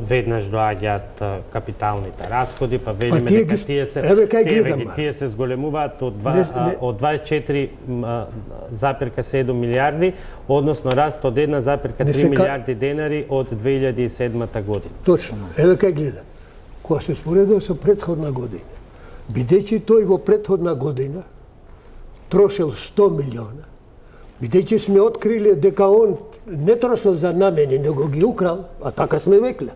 веднаш доаѓаат капиталните расходи, па велиме дека тие се зголемуваат од 24,7 милиарди, односно раст од 1,3 милиарди денари од 2007 година. Точно. Еве кај гледам. Кога се споредува со претходна година, бидејќи тој во претходна година трошел 100 милиона, бидејќи сме откриле дека он не трошел за намени, него ги украл, а така сме векле.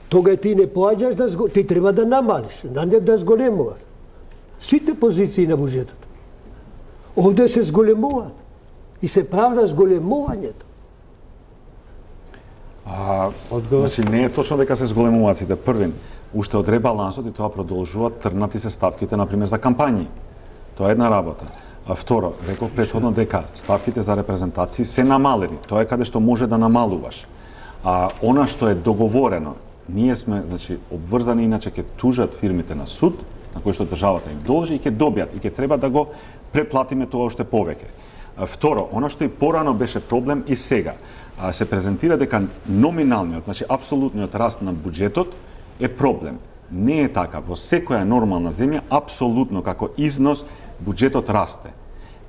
Тога ти не поаѓаш ти треба да намалиш, не да зголемуваш. Сите позиции на буџетот. Овде се зголемуваат и се правда зголемувањето. Значи не е точно дека се зголемуваат сите. Првин, уште од ребалансот и тоа продолжуваат трнати се ставките, например, за кампањи. Тоа е една работа. А второ, реков претходно дека ставките за репрезентации се намалени. Тоа е каде што може да намалуваш. А она што е договорено, ние сме, значи, обврзани, иначе ќе тужат фирмите на суд, на кој што државата им должи и ќе добијат и ќе треба да го преплатиме тоа уште повеќе. Второ, она што и порано беше проблем и сега, се презентира дека номиналниот, значи апсолутниот раст на буџетот е проблем. Не е така. Во секоја нормална земја, апсолутно како износ, буџетот расте.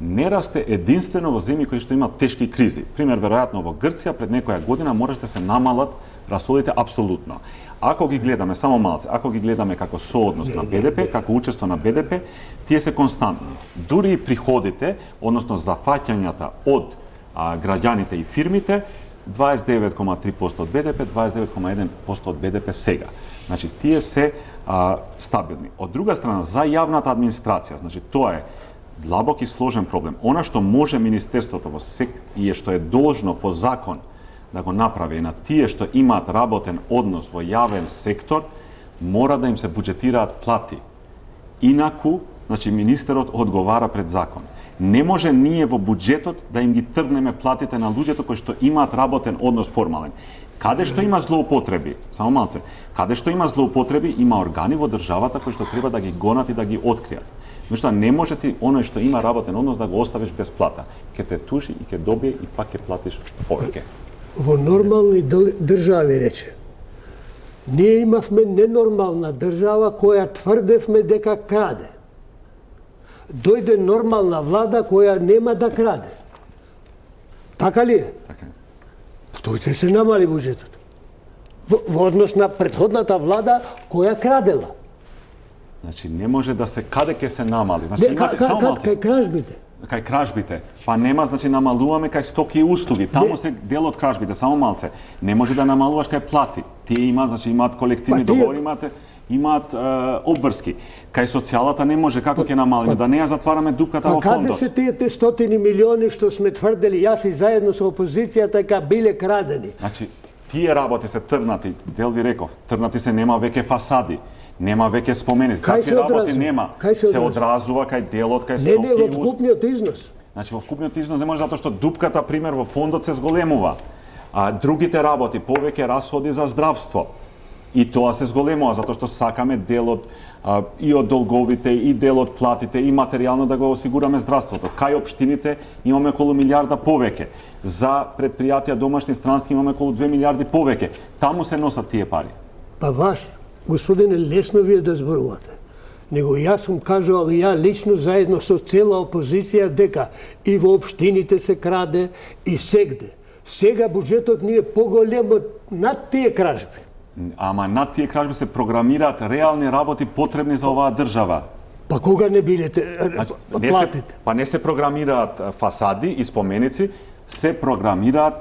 Не расте единствено во земји кои што имаат тешки кризи. Пример, веројатно во Грција пред некоја година можеше да се намалат расходите апсолутно. Ако ги гледаме само малце, ако ги гледаме како сооднос на БДП, како учество на БДП, тие се константни. Дури и приходите, односно зафаќањата од граѓаните и фирмите, 29,3% од БДП, 29,1% од БДП сега. Значи, тие се стабилни. Од друга страна, за јавната администрација, значи, тоа е длабок и сложен проблем. Она што може Министерството и што е должно по закон да го направи на тие што имаат работен однос во јавен сектор, мора да им се буџетираат плати. Инаку, значи, министерот одговара пред закон. Не може ние во буџетот да им ги тргнеме платите на луѓето кои што имаат работен однос формален. Каде што има злоупотреби, само малце, каде што има злоупотреби, има органи во државата кои што треба да ги гонат и да ги откријат. Меѓутоа не може ти оној што има работен однос да го оставиш без плата. Ке те тужи и ке добие и пак ќе платиш повеќе. Во нормални држави, рече, ние имавме ненормална држава која тврдевме дека краде. Дојде нормална влада која нема да краде. Така ли е? Така е. Тој се намали буџетот. Во однос на претходната влада која крадела. Значи не може да се каде ќе се намали. Значи имате само малце. Кај кражбите. Кај кражбите. Па нема, значи намалуваме кај стоки и услуги. Таму се дел од кражбите, само малце. Не може да намалуваш кај плати. Тие имаат, значи имаат колективни договори, имате имаат обврски. Кај социјалата не може, како ќе намалиме, да не ја затвараме дупката во фондот. Каде се тие стотини милиони што сме тврдели, јас и заедно со опозицијата, дека биле крадени? Значи, тие работи се трнати, дел ви реков, трнати се, нема веќе фасади, нема веќе споменици. Какви работи нема? Се одразува кај делот, кај стоки. Не, во вкупниот износ. Значи, во вкупниот износ не може, затоа што дупката, пример, во фондот се зголемува. А другите работи, повеќе расходи за здравство. И тоа се зголемува, затоа што сакаме делот и од долговите, и дел од платите, и материјално да го осигураме здравството. Кај општините имаме околу милиарда повеќе. За предпријатија домашни странски имаме околу 2 милиарди повеќе. Таму се носат тие пари. Па вас, господине, лесно вие да зборувате. Него јас сум кажувал, ја лично заедно со цела опозиција, дека и во општините се краде, и сегде. Сега буџетот ни е поголем над тие кражби. Ама над тие кражби се програмираат реални работи потребни за оваа држава. Па кога не билете платите? Па не се програмираат фасади и споменици, се програмираат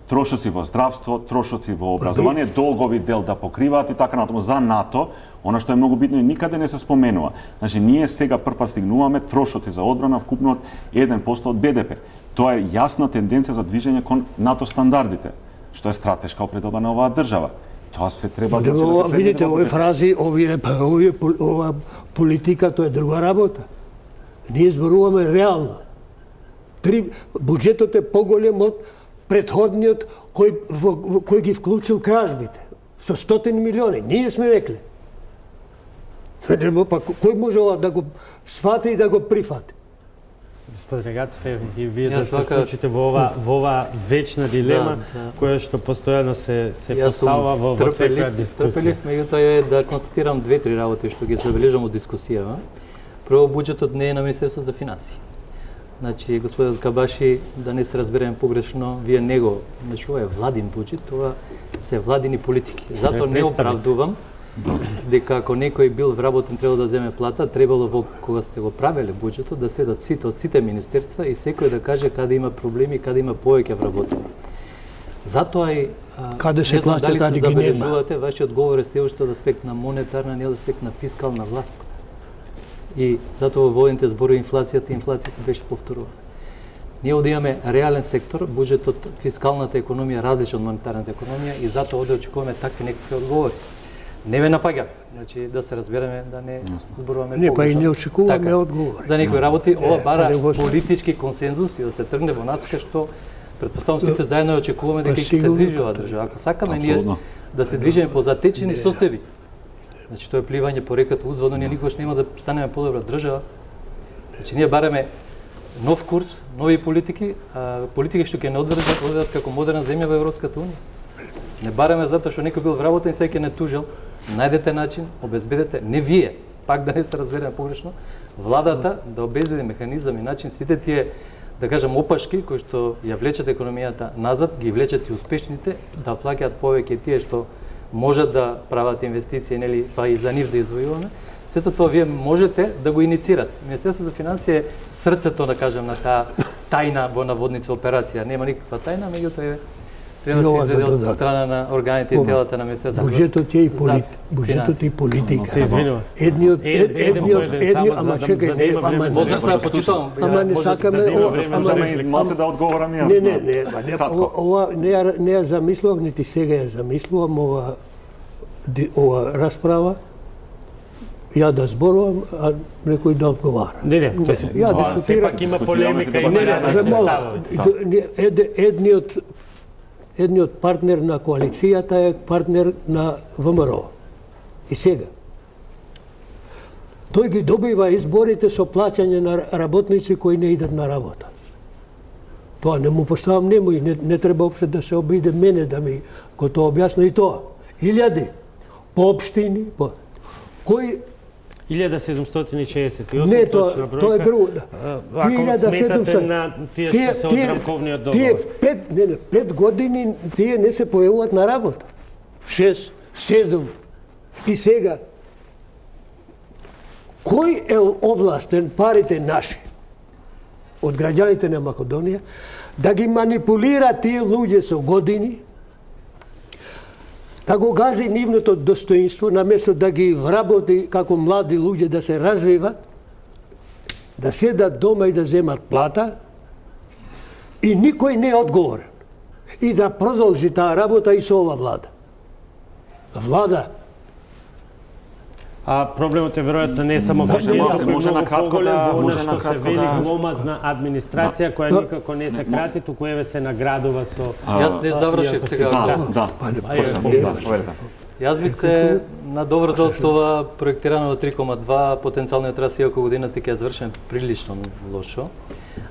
трошоци во здравство, трошоци во образование, долгови дел да покриваат и така натаму. За НАТО, она што е многу битно и никаде не се споменува. Значи, ние сега првпат стигнуваме трошоци за одбрана вкупно од 1% од БДП. Тоа е јасна тенденција за движење кон НАТО стандардите, што е стратешка опредоба на оваа држава. Тоа се треба да се предвиди. Видите, овие фрази, ова политика, тоа е друга работа. Ние зборуваме реално. Буџетот е поголем од претходниот кој ги вклучил кражбите. Со 100 милиони. Ние сме рекли. Па кој може да го свати и да го прифати? Господин Гацев, и вие да се вклучите во ова вечна дилема, која што постојано се поставува во секоја дискусија. Трпелив, меѓутоа е да констатирам 2-3 работи што ги забележам од дискусијава. Прво, буџетот не е на Министерството за финансии. Значи, господин Кабаши, да не се разбереме погрешно, вие него, значи ова е владин буџет, тоа се владини политики. Затоа не оправдувам дека ако некој бил вработен требало да земе плата, требало во кога сте го правеле буџетот да седат сите од сите министерства и секој да каже каде има проблеми, каде има повеќе вработени. Затоа и каде се плаќа таа ги нема. Вашиот одговор е се уште од аспект на монетарна, не од аспект на фискална власт. И затоа во воените зборови инфлацијата беше повторувана. Ние овде имаме реален сектор, буџетот, фискалната економија различна од монетарната економија и затоа овде очекуваме такви некакви одговори. Не ме напаѓа, значи да се разбереме, да не зборуваме погрешно. Не, па и не очекуваме одговори. За некои работи ова бара политички консензус и да се тргне во насока што претпоставам сите заедно очекуваме дека ќе се движи оваа држава. Ако сакаме ние да се движиме по затечени состојби, значи тоа е пливање по реката узводно, ние никогаш нема да станеме подобра држава. Значи ние бараме нов курс, нови политики, политики што ќе не одведат како модерна земја во Европската унија. Не бараме затоа што некој бил вработен и сега ќе не тужел. Најдете начин, обезбедете, не вие, пак да не се разбереме погрешно, владата да обезбеди механизам и начин сите тие, да кажам, опашки кои што ја влечат економијата назад, ги влечат и успешните, да плаќаат повеќе тие што можат да прават инвестиции, нели, па и за нив да издвојуваме. Сето тоа вие можете да го иницирате. Министерството за финансија е срцето, да кажам, на таа тајна во наводница операција. Нема никаква тајна, меѓутоа е треба да се изведе од страна на органите и телата на Министерството. Буџетот е и политика. Се извинува. Едниот, ама чекај, ама не сакаме, малце да одговорам јас. Не, ова не ја замислувам, нити сега ја замислувам ова расправа. Ја да зборувам, а некој да одговара. Не, ја дискутирам. Сепак има полемика и различни ставови. Едниот партнер на коалицијата е партнер на ВМРО. И сега. Тој ги добива изборите со плаќање на работници кои не идат на работа. Тоа не му поставам нему и не треба опште да се обиде мене да ми го тоа објасни и тоа. Илјади по општини, кој 1768 не, точна бројка. Тоа е друго. Ако сметате на тие што се од рамковниот договор. Тие 5 години тие не се појавуваат на работа. 6, 7 и сега. Кој е овластен парите наши од граѓаните на Македонија да ги манипулира тие луѓе со години, да го гази нивното достоинство, наместо да ги вработи како млади луѓе да се развиват, да седат дома и да земат плата, и никој не е одговорен. И да продолжи таа работа и со ова влада. Влада. Проблемот е веројатно не само може на кратко се вели гломазна администрација која никако не се крати, туку еве се наградува со. Јас не завршив сега. Јас би се надоврзал со ова проектирано 3,2 потенцијално треба секоја година ќе завршен прилично лошо.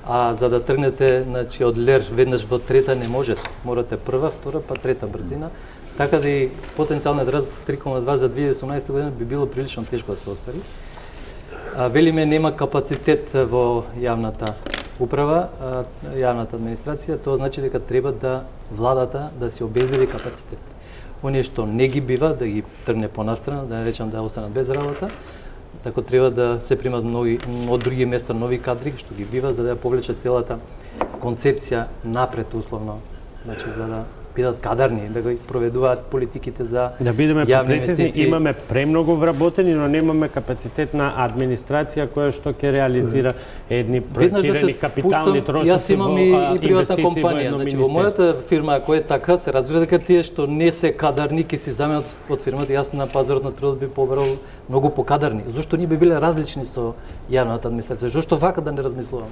А за да тргнете, значи од лер веднаш во трета не можете. Морате прва, втора, па трета брзина. Така да и потенцијалниот раст 3,2 за 2018 година би било прилично тешко да се оствари. Велиме нема капацитет во јавната управа, јавната администрација, тоа значи дека треба да владата да си обезбеди капацитет. Оние што не ги бива да ги тргне понастрана, да не речам да останат без работа, така треба да се примат нови од други места нови кадри што ги бива за да ја повлече целата концепција напред условно, значи за да бидат кадарни, да го испроведуваат политиките за да бидеме јавни прецизни, инвестиции. имаме премногу вработени, но немаме капацитет на администрација која што ќе реализира едни проектирани капитални трошоци. Јас имам и приватна компанија, значи во мојата фирма која е така, се разбира дека тие што не се кадарни ќе си заменат од фирмата. Јас на пазарот на трудот би побрал многу покадарни. Зошто ние би биле различни со јавната администрација? Зошто вака да не размислувам?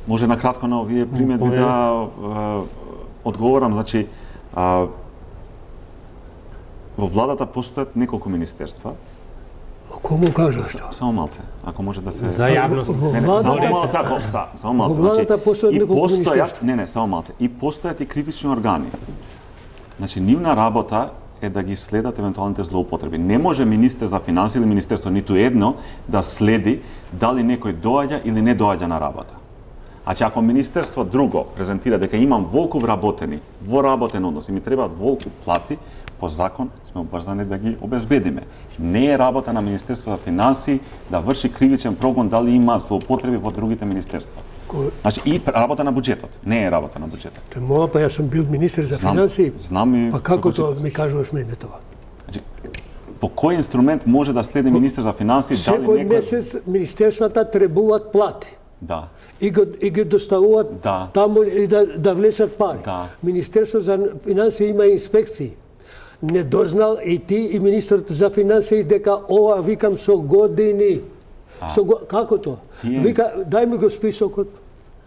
Може на кратко на овие примедби да одговорам, значи во владата постојат неколку министерства. Кому кажаш? Само малце, ако може да се за јавност. Само малце, Во владата постојат неколку министерства. Не, само малце. И постојат и кривични органи. Значи нивна работа е да ги следат евентуалните злоупотреби. Не може министер за финансии или министерство ниту едно да следи дали некој доаѓа или не доаѓа на работа. Значи, ако министерство друго презентира дека имам волку вработени во работен однос и ми требаат волку плати, по закон сме обврзани да ги обезбедиме. Не е работа на Министерство за финансии да врши кривичен прогон дали има злоупотреби во другите министерства. Значи и работа на буџетот, не е работа на буџетот. Тоа па јас сум бил министер за финансии. Знам и па како тоа ми кажуваш мене тоа? Значи, по кој инструмент може да следи министер за финансии дали некој секој месец министерствата требуваат плати. Да. И ги доставуваат таму и да влечат пари. Министерство за финансии има инспекции. Не дознал и ти и министерот за финансии дека ова викам со години. Како тоа? Вика дај ми го списокот.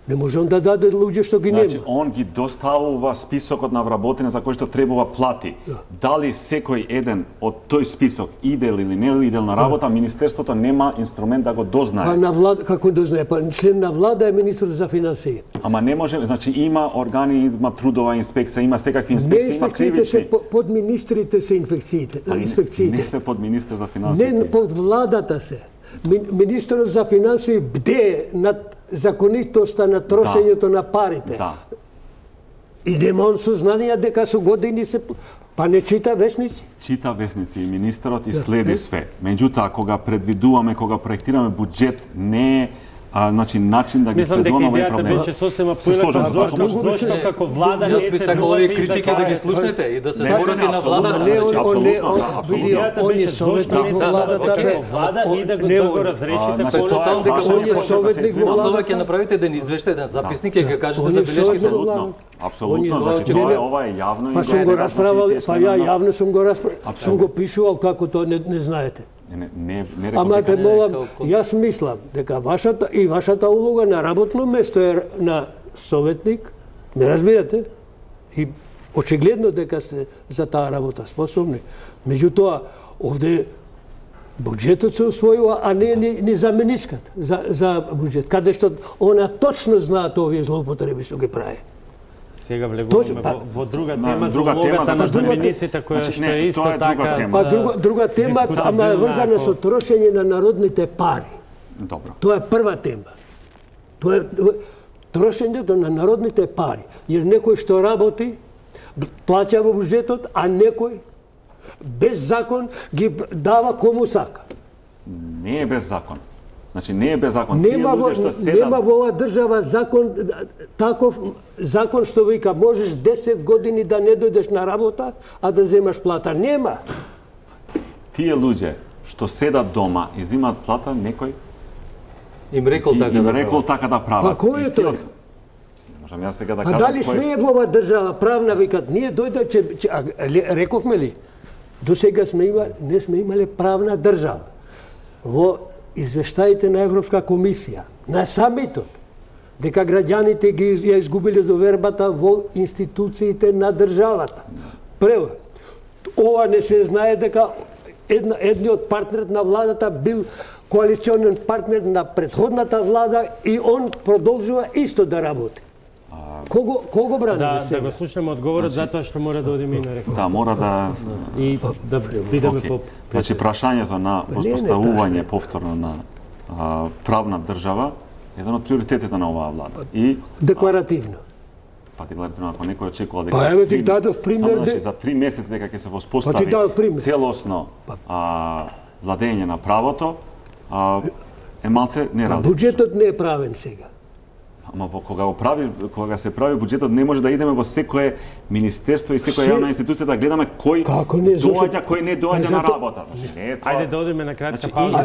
Не може он да даде луѓе што ги нема. Значи он ги доставува списокот на вработени за кои што требува плати. Дали секој еден од тој список идел или не идел на работа, министерството нема инструмент да го дознае. Па на влада како дознае? Па член на влада е министер за финансии. Ама не може, значи има органи, има трудова инспекција, има секакви инспекции, има кривични. Под министрите се инспекциите. Не се под министер за финансии. Не под владата се. Министерот за финансии бде над законитоста на трошењето на парите. Да. И нема он сознание дека со години се... Па не чита весници? Чита весници и министерот и следи све. Меѓутоа, кога предвидуваме, кога проектираме буџет, не е значи начин да ги следуваме овие проблеми. Мислам дека идејата беше сосема поинака, зошто како влада не се овие критики да ги слушнете и да се зборите на владата. Идејата беше зошто не се влада и да го разрешите потоа дека оние советник во влада ќе направите ден извештај, ден записник и ќе кажете забелешките. Апсолутно, значи ова е јавно и па сум го расправал, па ја јавно сум го расправал, сум го пишувал како тоа не знаете. Ама те молам, јас мислам дека вашата улога на работно место е на советник, ме разбирате? И очигледно дека сте за таа работа способни. Меѓутоа, овде буџетот се усвојува, а не ни заменичката за буџет, каде што она точно знаат овие злоупотреби што ги прави. Сега влегуваме во друга тема за улогата на замениците која што е исто така. Па друга тема, ама е врзана со трошење на народните пари. Добро. Тоа е прва тема. Тоа е трошењето на народните пари. Jer некој што работи, плаќа во буџетот, а некој без закон ги дава кому сака. Не е без закон. Значи не е без закон. Тие луѓе што седат... Нема во оваа држава закон, таков закон што вика можеш 10 години да не дојдеш на работа, а да земаш плата. Нема. Тие луѓе што седат дома и земаат плата, некој им рекол така да прават. Па кој е тој? Можам јас сега да А кажам. дали смее во оваа држава правна викат? Ние дојде рековме ли? До сега не сме имале правна држава. Во извештаите на Европска комисија, на самитот, дека граѓаните ги ја изгубиле довербата во институциите на државата. Прво, ова не се знае дека едниот партнер на владата бил коалиционен партнер на претходната влада и он продолжува исто да работи. Кого браниме сега? Да го слушаме одговорот затоа што мора да одиме и на реклама. Да, мора да... И да бидеме по... Значи, прашањето на воспоставување повторно на правна држава е еден од приоритетите на оваа влада. И декларативно. Па декларативно, ако некој очекува дека... Па еве ти дадов пример... За 3 месеци дека ќе се воспостави целосно владење на правото, е малце нереалистично. Буџетот не е правен сега. Ама кога се прави буџетот, не може да идеме во секое министерство и секоја јавна институција да гледаме кој доаѓа, кој не доаѓа на работа. Ајде да одиме на кратка пауза.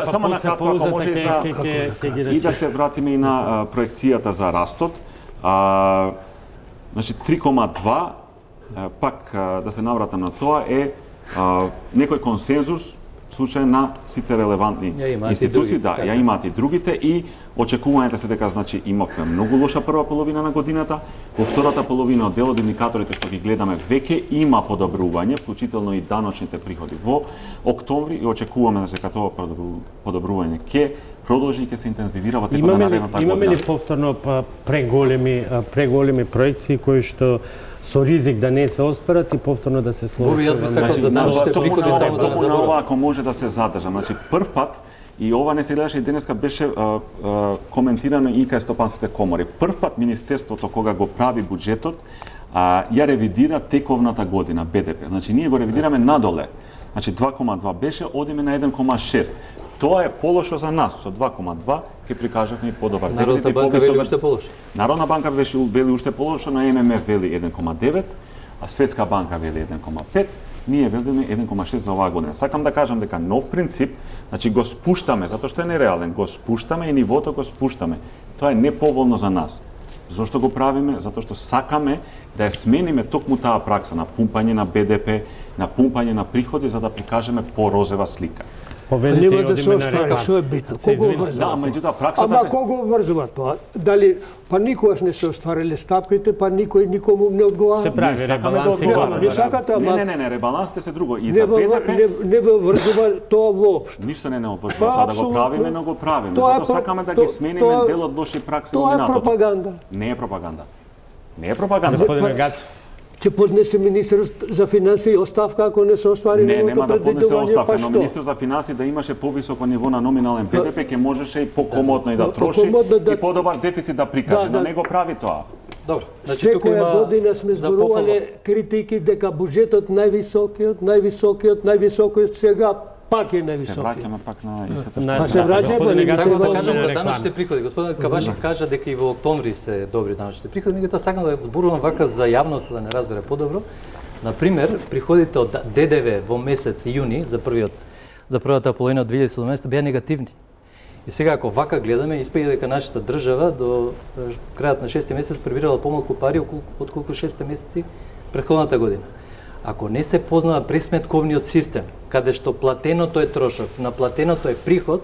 Само на кратко, ако може и да се вратиме и на проекцијата за растот. Значи 3,2, пак да се навратам на тоа, е некој консензус случај на сите релевантни институции, да, ја имаат и другите и очекувањето се дека значи имавме многу лоша прва половина на годината, во втората половина од дел од индикаторите што ги гледаме веќе има подобрување, вклучително и даночните приходи во октомври и очекуваме дека тоа подобрување ќе продолжи и ќе се интензивира во текот на наредната година. Имаме ли повторно преголеми проекции кои што со ризик да не се остварат и повторно да се случат? Јас би сакал да даночните приходи само да на ова ако може да се задржам. Значи прв пат и ова не се гледаше и денеска беше коментирано и кај стопанските комори. Прв пат министерството кога го прави буџетот ја ревидира тековната година БДП. Значи ние го ревидираме надоле. Значи 2,2 беше, одиме на 1,6. Тоа е полошо за нас. Со 2,2 ќе прикажавме и подобар. Народната банка вели уште полошо. Народна банка вели уште полошо, на ММФ вели 1,9, а Светска банка вели 1,5, ние велиме 1,6 за оваа година. Сакам да кажам дека нов принцип, значи го спуштаме, затоа што е нереален, го спуштаме и нивото го спуштаме. Тоа е неповолно за нас. Зошто го правиме? Затоа што сакаме да ја смениме токму таа пракса на пумпање на БДП, на пумпање на приходи, за да прикажеме порозева слика. Нема да се оствари, што е битно. Кого врзува? Ама кого врзува тоа? Дали па никогаш не се оствариле стапките, па никој никому не одговара. Се прави ребаланс и не сакате, ама не, ребалансите се друго и за БДП не врзува тоа воопшто. Ништо не обврзува тоа да го правиме, но го правиме. Затоа сакаме да ги смениме дел од лоши пракси во минатото. Тоа е пропаганда. Не е пропаганда. Не е пропаганда. Господин Гац, ќе поднесе министер за финансии оставка ако не се оствари неговото предвидување, оставка, па но што? министер за финансии да имаше повисоко ниво на номинален БДП ќе можеше и покомодно и да троши и подобар дефицит да прикаже, но не го прави тоа. Добро, значи тука има година сме зборувале критики дека буџетот највисокиот сега пак е највисоки. Се враќаме пак на истото што. Се враќаме, како да кажам за даночните приходи. Господин Кабаши кажа дека и во октомври се добри даночните приходи, меѓутоа сакам да зборувам вака за јавноста да не разбере подобро. На пример, приходите од ДДВ во месец јуни за првата половина од 2017 беа негативни. И сега ако вака гледаме, испаѓа дека нашата држава до крајот на 6 месец прибирала помалку пари отколку 6 месеци претходната година. Ако не се познава пресметковниот систем, каде што платеното е трошок, наплатеното е приход,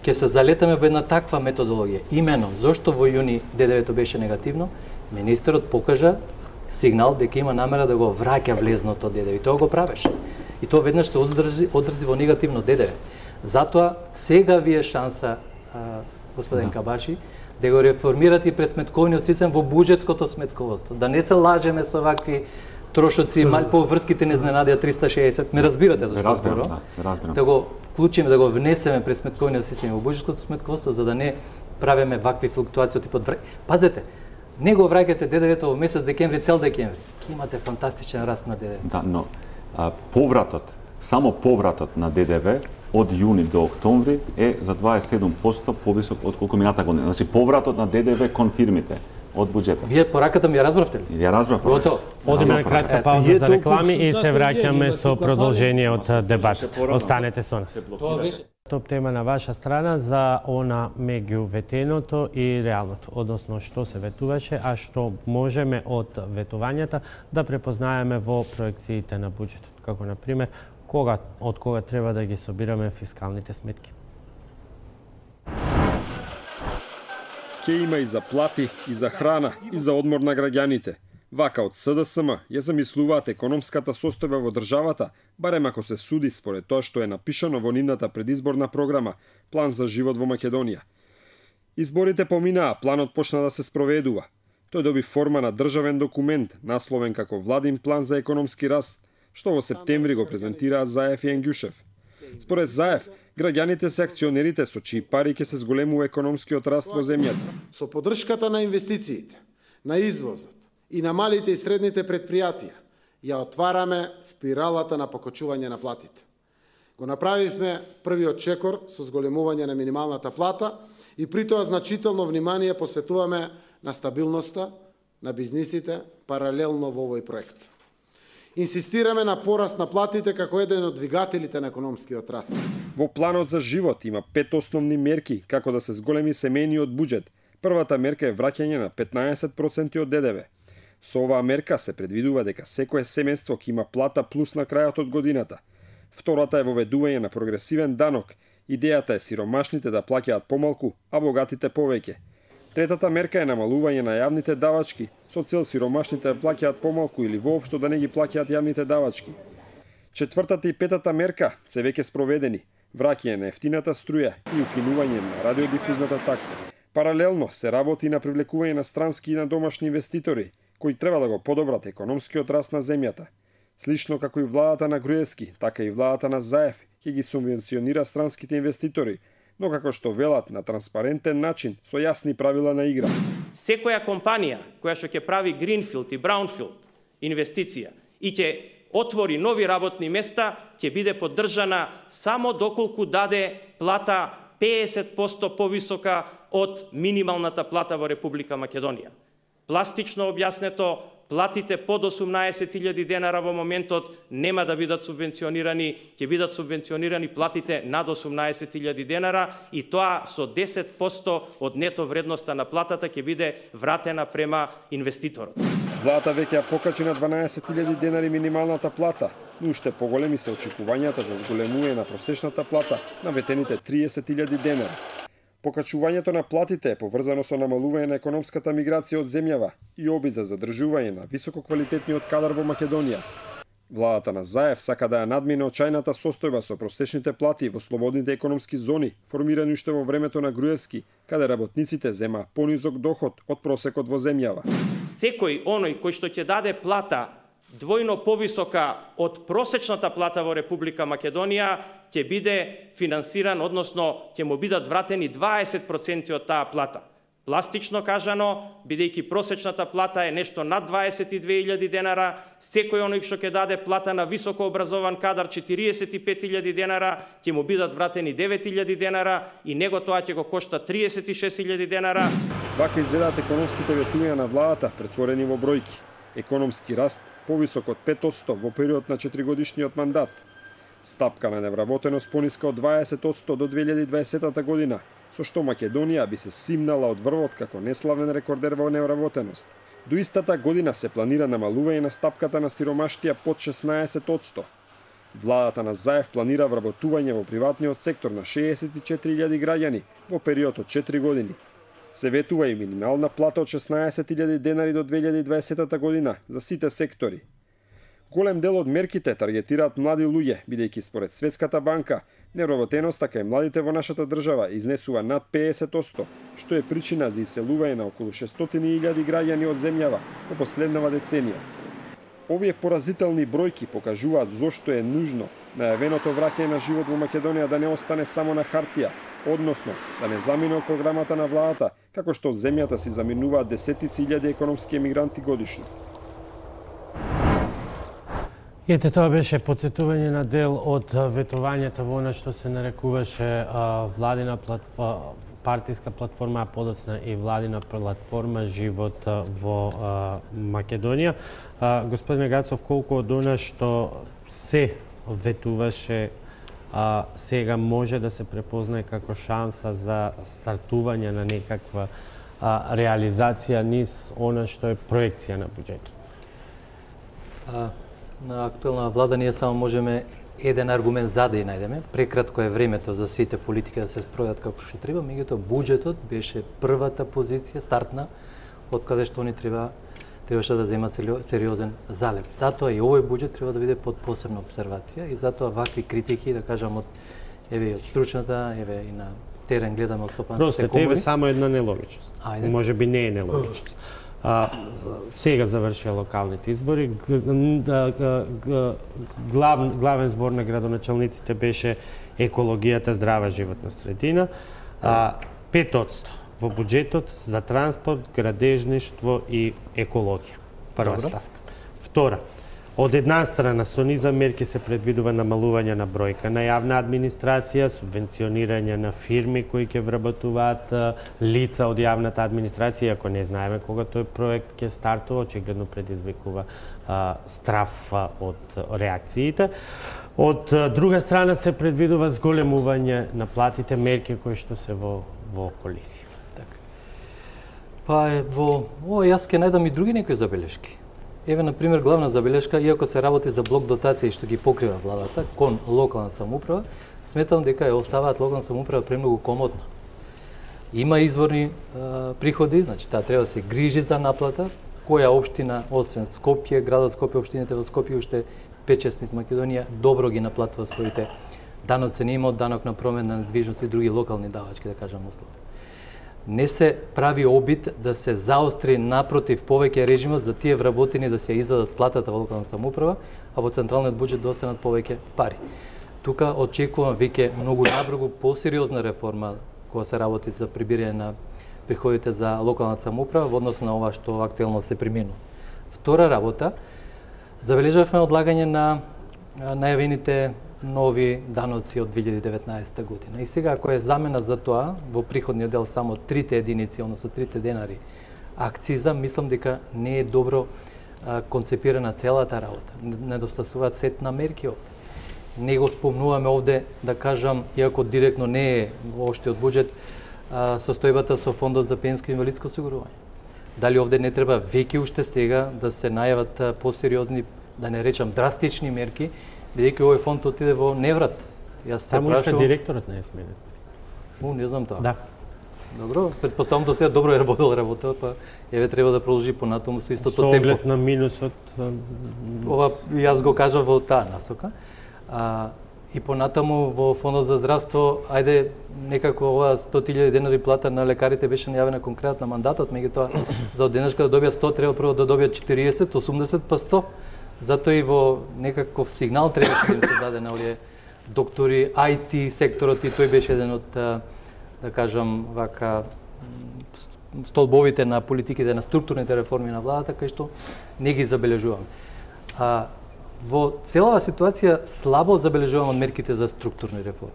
ќе се залетаме во една таква методологија. Имено, зошто во јуни ДДВ-то беше негативно, министерот покажа сигнал дека има намера да го враќа влезното ДДВ. И тоа го правеше. И тоа веднаш се одрази во негативно ДДВ. Затоа сега ви е шанса, господин Кабаши, да го реформирате пресметковниот систем во буџетското сметководство. Да не се лажеме со вакви трошоци, по врските не изненадија 360. Ме разбирате зашто зборам? Разбирам. Да го вклучиме, да го внесеме пресметковниот систем во буџетското сметководство за да не правиме вакви флуктуации типот Пазете, не го враќате ДДВ-то во месец декември, цел декември. Имате фантастичен раст на ДДВ. Да, но само повратот на ДДВ од јуни до октомври е за 27% повисок од колку мината година. Значи повратот на ДДВ конфирмите од буџетот. Вие пораката ми ја разбравте ли? Ја разбрав. Готово. Одиме на кратка пауза за реклами и се враќаме со продолжение од дебатот. Останете со нас. Топ тема на ваша страна за она меѓу ветеното и реалното, односно што се ветуваше, а што можеме од ветувањата да препознаеме во проекциите на буџетот, како на пример од кога треба да ги собираме фискалните сметки. Ке има и за плати, и за храна, и за одмор на граѓаните. Вака од СДСМ ја замислуваат економската состојба во државата, барем ако се суди според тоа што е напишано во нивната предизборна програма План за живот во Македонија. Изборите поминаа, планот почна да се спроведува. Тој доби форма на државен документ, насловен како Владин план за економски раст, што во септември го презентираат Заев и Енгјушев. Според Заев, граѓаните се акционерите со чии пари ќе се зголемува економскиот раст во земјата. Со поддршката на инвестициите, на извозот и на малите и средните предпријатија, ја отвараме спиралата на покачување на платите. Го направивме првиот чекор со зголемување на минималната плата и при тоа значително внимание посветуваме на стабилноста на бизнисите паралелно во овој проект. Инсистираме на пораст на платите како еден од двигателите на економскиот раст. Во планот за живот има 5 основни мерки како да се зголеми семејниот буџет. Првата мерка е враќање на 15% од ДДВ. Со оваа мерка се предвидува дека секое семејство ќе има плата плюс на крајот од годината. Втората е воведување на прогресивен данок. Идејата е сиромашните да плаќаат помалку, а богатите повеќе. Третата мерка е намалување на јавните давачки, со цел сиромашните да плаќаат помалку или воопшто да не ги плаќаат јавните давачки. Четвртата и петата мерка се веќе спроведени, враќање на ефтината струја и укинување на радиодифузната такса. Паралелно се работи на привлекување на странски и на домашни инвеститори, кои треба да го подобрат економскиот раст на земјата. Слично како и владата на Груевски, така и владата на Заев ќе ги субвенционира странските инвеститори, но како што велат на транспарентен начин со јасни правила на игра. Секоја компанија која што ќе прави гринфилд и браунфилд инвестиција и ќе отвори нови работни места, ќе биде поддржана само доколку даде плата 50% повисока од минималната плата во Република Македонија. Пластично објаснето, платите под 18.000 денара во моментот нема да бидат субвенционирани, ќе бидат субвенционирани платите над 18.000 денара и тоа со 10% од нето вредноста на платата ќе биде вратена према инвеститорот. Владата веќе ја покачи на 12.000 денари минималната плата, но уште поголеми се очекувањата за зголемување на просечната плата на ветените 30.000 денари. Покачувањето на платите е поврзано со намалување на економската миграција од земјава и обид за задржување на висококвалитетниот кадар во Македонија. Владата на Заев сака да ја надмине очајната состојба со просечните плати во слободните економски зони, формирани уште во времето на Груевски, каде работниците зема понизок доход од просекот во земјава. Секој оној кој што ќе даде плата двојно повисока од просечната плата во Република Македонија ќе биде финансиран, односно ќе му бидат вратени 20% од таа плата. Пластично кажано, бидејќи просечната плата е нешто над 22.000 денара, секој оној што ќе даде плата на високо образован кадар 45.000 денара, ќе му бидат вратени 9.000 денара и него тоа ќе го кошта 36.000 денара. Вака изгледаат економските ветувања на владата претворени во бројки. Економски раст повисок од 5% во период на 4-годишниот мандат. Стапка на невработеност пониска од 20% до 2020 година, со што Македонија би се симнала од врвот како неславен рекордер во невработеност. До истата година се планира намалување на стапката на сиромаштија под 16%. Владата на Заев планира вработување во приватниот сектор на 64.000 граѓани во период од 4 години. Се ветува и минимална плата од 16.000 денари до 2020 година за сите сектори. Голем дел од мерките таргетираат млади луѓе, бидејќи според Светската банка, невработеноста кај младите во нашата држава изнесува над 50%, што е причина за иселување на околу 600.000 граѓани од земјава во последнава деценија. Овие поразителни бројки покажуваат зошто е нужно најавеното враќање на живот во Македонија да не остане само на хартија, односно да не замине од програмата на владата, како што земјата си заминуваат десетици илјади економски емигранти годишно. Ете, тоа беше подсетување на дел од ветувањето во она што се нарекуваше владина партиска платформа, а подоцна и владина платформа Живот во Македонија. Господин Гацов, колку од она што се ветуваше сега може да се препознае како шанса за стартување на некаква реализација низ она што е проекција на буџетот? На актуелна влада ние само можеме еден аргумент за да ја најдеме. Прекратко е времето за сите политики да се спроведат како што треба, меѓутоа буџетот беше првата позиција, стартна, од каде што они требаше да земат сериозен залет. Затоа и овој буџет треба да биде под посебна обсервација и затоа вакви критики, да кажам, од стручната, и на терен гледаме од стопанските комори. Простете, само една нелогичност. Може би не е нелогичност. Сега завршија локалните избори. Главен збор на градоначалниците беше екологијата, здрава животна средина. 5% во буџетот за транспорт, градежништво и екологија. Прва ставка. Втора, од една страна со низа мерки се предвидува намалување на бројка на јавна администрација, субвенционирање на фирми кои ќе вработуваат лица од јавната администрација, ако не знаеме кога тој проект ќе стартува, очигледно предизвикува страф од реакциите. Од друга страна се предвидува зголемување на платите, мерки кои што се во колизија. Па јас ќе најдам и други некои забелешки. Еве, например, главна забелешка, иако се работи за блок дотација што ги покрива владата кон локална самоуправа, сметам дека ја оставаат локална самоуправа премногу комотна. Има изворни приходи, значи таа треба да се грижи за наплата, која општина, освен Скопје, градот Скопје, општините во Скопје, уште 5-6 низ Македонија, добро ги наплатува своите даноци на имот, данок на промена на недвижност и други локални давачки, да кажам услови. Не се прави обид да се заостри напротив повеќе режимот за тие вработени да се извадат платата во локална самоуправа, а во централниот буџет да останат повеќе пари. Тука очекувам веќе многу набргу посериозна реформа кога се работи за прибирање на приходите за локалната самоуправа во однос на ова што актуелно се применува. Втора работа, забележавме одлагање на најавените нови даноци од 2019 година. И сега, ако е замена за тоа, во приходниот дел само 3 единици, односно 3 денари акциза, мислам дека не е добро концепирана целата работа. Недостасуваат сет на мерки овде. Не го спомнуваме овде, да кажам, иако директно не е во општиот буџет, состојбата со фондот за пенсијско и инвалидско осигурување. Дали овде не треба веќе уште сега да се најават посериозни, да не речам драстични мерки, бидејќи овој фонд отиде во неврат. Јас се прашувам... Само директорот не е сменет. Не знам тоа. Да. Добро, предпоставам до сега добро е работел, па еве треба да продолжи понатаму со истото темпо. Со оглед на минусот. Ова јас го кажав во таа насока. И понатаму во фондот за здравство, ајде некако ова 100.000 денари плата на лекарите беше најавена конкретно на мандатот, меѓутоа за од денешка да добијат 100 треба прво да добијат 40, 80 па 100. Затоа и во некаков сигнал треба да им се даде на овие доктори, IT секторот, и тој беше еден од, да кажам, вака столбовите на политиките на структурните реформи на владата, кај што не ги забележуваме. Во целава ситуација слабо забележуваме од мерките за структурни реформи.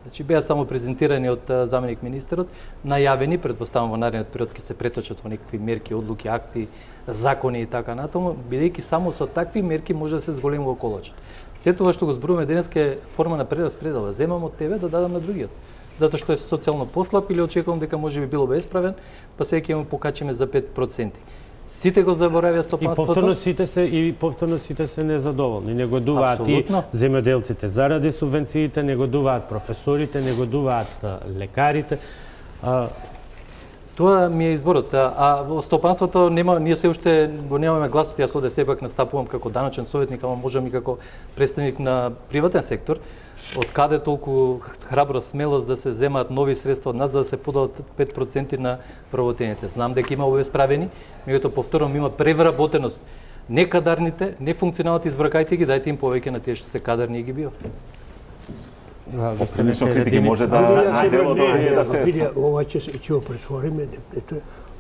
Значи беа само презентирани од заменик министерот, најавени, предпоставам во наредниот период ќе се преточат во некакви мерки, одлуки, акти, закони и така натаму, бидејќи само со такви мерки може да се зголемува колочот. Сето тоа што го зборуваме денеска е форма на прераспредела. Земам од тебе да дадам на другиот. Затоа што е социјално послаб или очекувам дека може би било бесправен, па сега ќе му покачиме за 5%. Сите го заборавија стопанството. И повторно сите се незадоволни. Негодуваат и земјоделците заради субвенциите, негодуваат професорите, негодуваат лекарите. Тоа ми е изборот. А во стопанството ние се уште го немаме гласот. Јас оде сепак настапувам како даночен советник, ама можам и како представник на приватен сектор. Од каде толку храбро смелост да се земаат нови средства од нас за да се подадат 5% на вработените. Знам дека има обесправени, меѓутоа повторно има превработеност. Некадарните, нефункционалните избракајте ги, дајте им повеќе на тие што се кадарни и ги био. Со критики може да дело да се... Ова ќе го претвориме,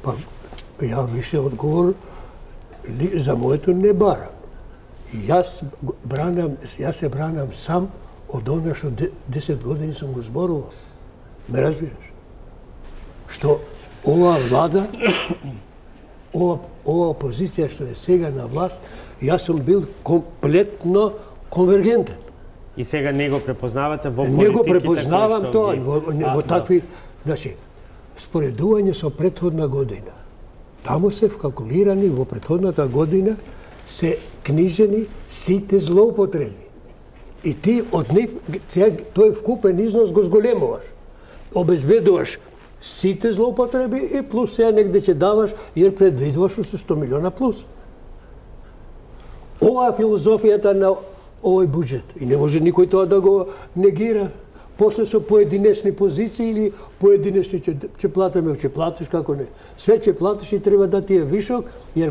па ја више одговор за моето не барам. Јас се бранам сам од оно што 10 години сум го зборувал. Ме разбираш? Што ова влада, ова опозиција што е сега на власт, јас сум бил комплетно конвергентен. И сега не го препознавате во политиките? Не го препознавам тоа, во такви, значи, споредување со претходна година. Таму се вкалкулирани во претходната година се книжени сите злоупотреби. И ти од нив, тој вкупен износ го зголемуваш. Обезбедуваш сите злоупотреби и плюс сега негде ќе даваш, jer предвидуваш уште 100 милиона плюс. Ова е филозофијата на овој буџет. И не може никој тоа да го негира. После со поединечни позиции или поединечни ќе платиме, ќе платиш, како не. Све ќе платиш и треба да ти е вишок, jer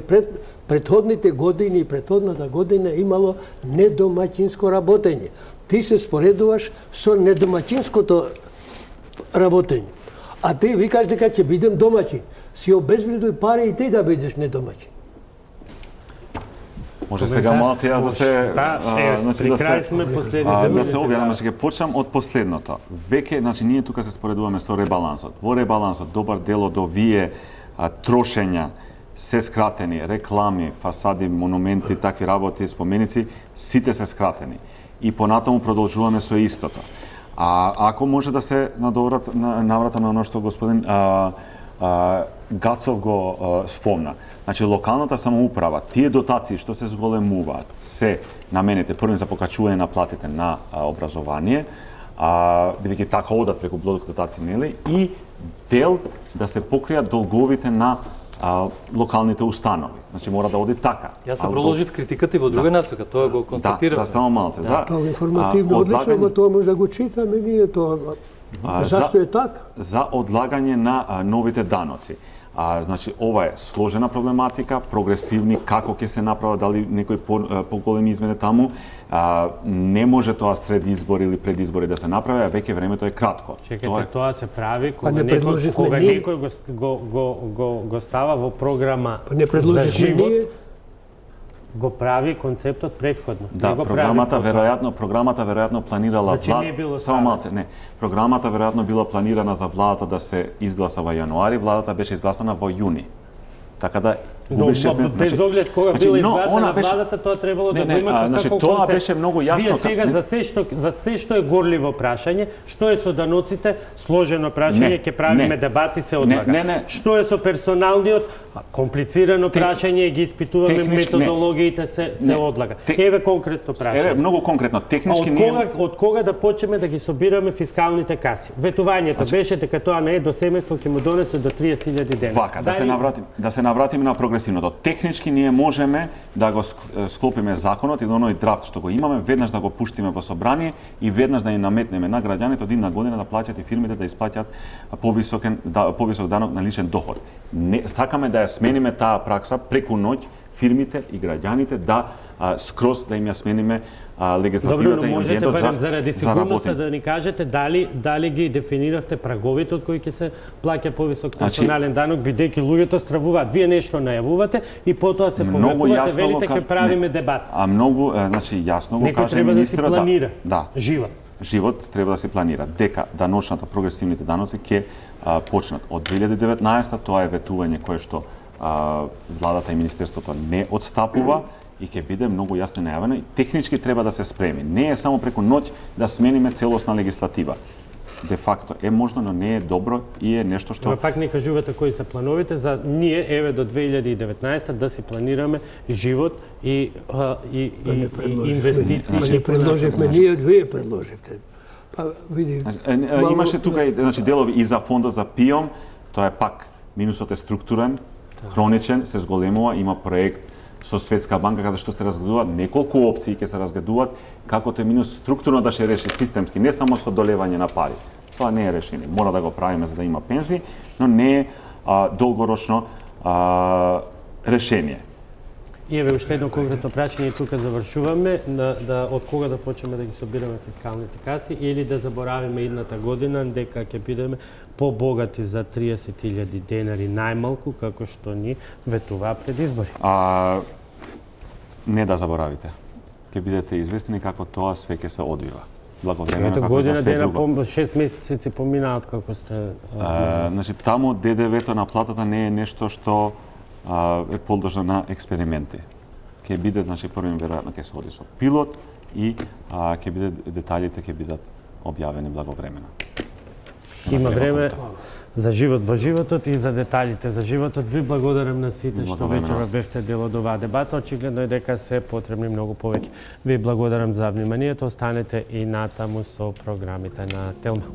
претходните години и претходната година имало недомаќинско работење. Ти се споредуваш со недомаќинското работење. А ти викаш дека ќе бидем домаќин. Си обезбедил пари и ти да бидеш недомаќин. Може сега малце јас да се при крај сме последните да се објавам, значи ќе почнам од последното. Веќе, значи ние тука се споредуваме со ребалансот. Во ребалансот добар дел од овие трошења се скратени, реклами, фасади, монументи, такви работи, споменици, сите се скратени. И понатаму продолжуваме со истото. А ако може да се наврата на оно што господин Гацов го спомна. Значи, локалната самоуправа, тие дотации што се зголемуваат, се наменете првен за покачување на платите на образование, бидејќи така одат преку дотации, нели, и дел да се покријат долговите на локалните установи. Значи, мора да оди така. Јас се проложив критиката и во друга насока, тоа го констатирав. Да, само малце. Тоа информативно одлично, но тоа може да го читаме ние тоа. Зашто е така? За одлагање на новите даноци. Значи, ова е сложена проблематика, прогресивни, како ќе се направи, дали некои поголеми измени таму, не може тоа сред избори или пред избори да се направи, а веќе времето е кратко. Чекайте, тоа се прави кога некој го става во програма за живот, го прави концептот претходно. Да, програмата веројатно планирала само малце, не. Програмата веројатно била планирана за владата да се изгласа во јануари, владата беше изгласана во јуни. Така да без оглед кога била изгласана владата, тоа требало да го имат како концепт. Тоа беше многу јасно. Вие сега за се што е горливо прашање, што е со даноците, сложено прашање, ќе правиме дебати, се одлага. Што е со персоналниот, комплицирано прашање, ги испитуваме методологиите, се одлага. Еве конкретно прашање. Еве многу конкретно, технички ние од кога да почнеме да ги собираме фискалните каси? Ветувањето беше дека тоа не е до семејство, ќе му донесе до 30.000 денари. Вака, да се навратиме на прогресивното. Технички ние можеме да го склопиме законот и до оној драфт што го имаме, веднаш да го пуштиме во собрание и веднаш да ја наметнеме на граѓаните од една година да плаќат и фирмите да исплаќат повисок данок на личен доход. Не сакаме да ја смениме таа пракса преку ноќ, фирмите и граѓаните да скроз да им ја смениме легислативата и амбиентот за заради сигурноста да ни кажете дали ги дефиниравте праговите од кои ќе се плаќа повисок персонален данок, бидејќи луѓето стравуваат. Вие нешто најавувате и потоа се повикувате, велите ќе правиме дебат. А многу, значи јасно го каже треба да си министерот. планира. Да. Живот треба да се планира. Дека даночната прогресивните даноци ќе почнат од 2019, тоа е ветување кое што владата и министерството не отстапува и ќе биде многу јасно најавено и технички треба да се спреми. Не е само преку ноќ да смениме целосна легислатива. Де факто е можно, но не е добро и е нешто што... Пак не кажувате кои се плановите за ние еве до 2019 да си планираме живот и инвестиции. Не предложивме, ние вие предложивте. Па види. Имаше тука значи делови и за фондот за ПИОМ, тоа е пак минусот е структурен, хроничен, се зголемува, има проект со Светска банка каде што се разгледуваат неколку опции ќе се разгледуваат како тој минус структурно да се реши системски, не само со долевање на пари. Тоа не е решение. Мора да го правиме за да има пензии, но не е долгорочно решение. И еве уште едно конкретно прашање и тука завршуваме од кога да почнеме да ги собираме фискалните каси или да заборавиме идната година дека ќе бидеме побогати за 30.000 денари најмалку како што ни ветува пред избори. Не да заборавите. ќе бидете известени како тоа све ќе се одвива. Благовремено Ето како за година све дена, друго. 6 месеци поминаат како сте... Значи, таму ДДВ-то на платата не е нешто што е подложно на експерименти. Ќе биде, значи, првим веројатно ќе се оди со пилот и ќе биде, деталите ќе бидат објавени благовремено. Има време за живот во животот и за деталите за животот. Ви благодарам на сите што вечера бевте дел од оваа дебата. Очигледно е дека се потребни многу повеќе. Ви благодарам за вниманието. Останете и натаму со програмите на Телма.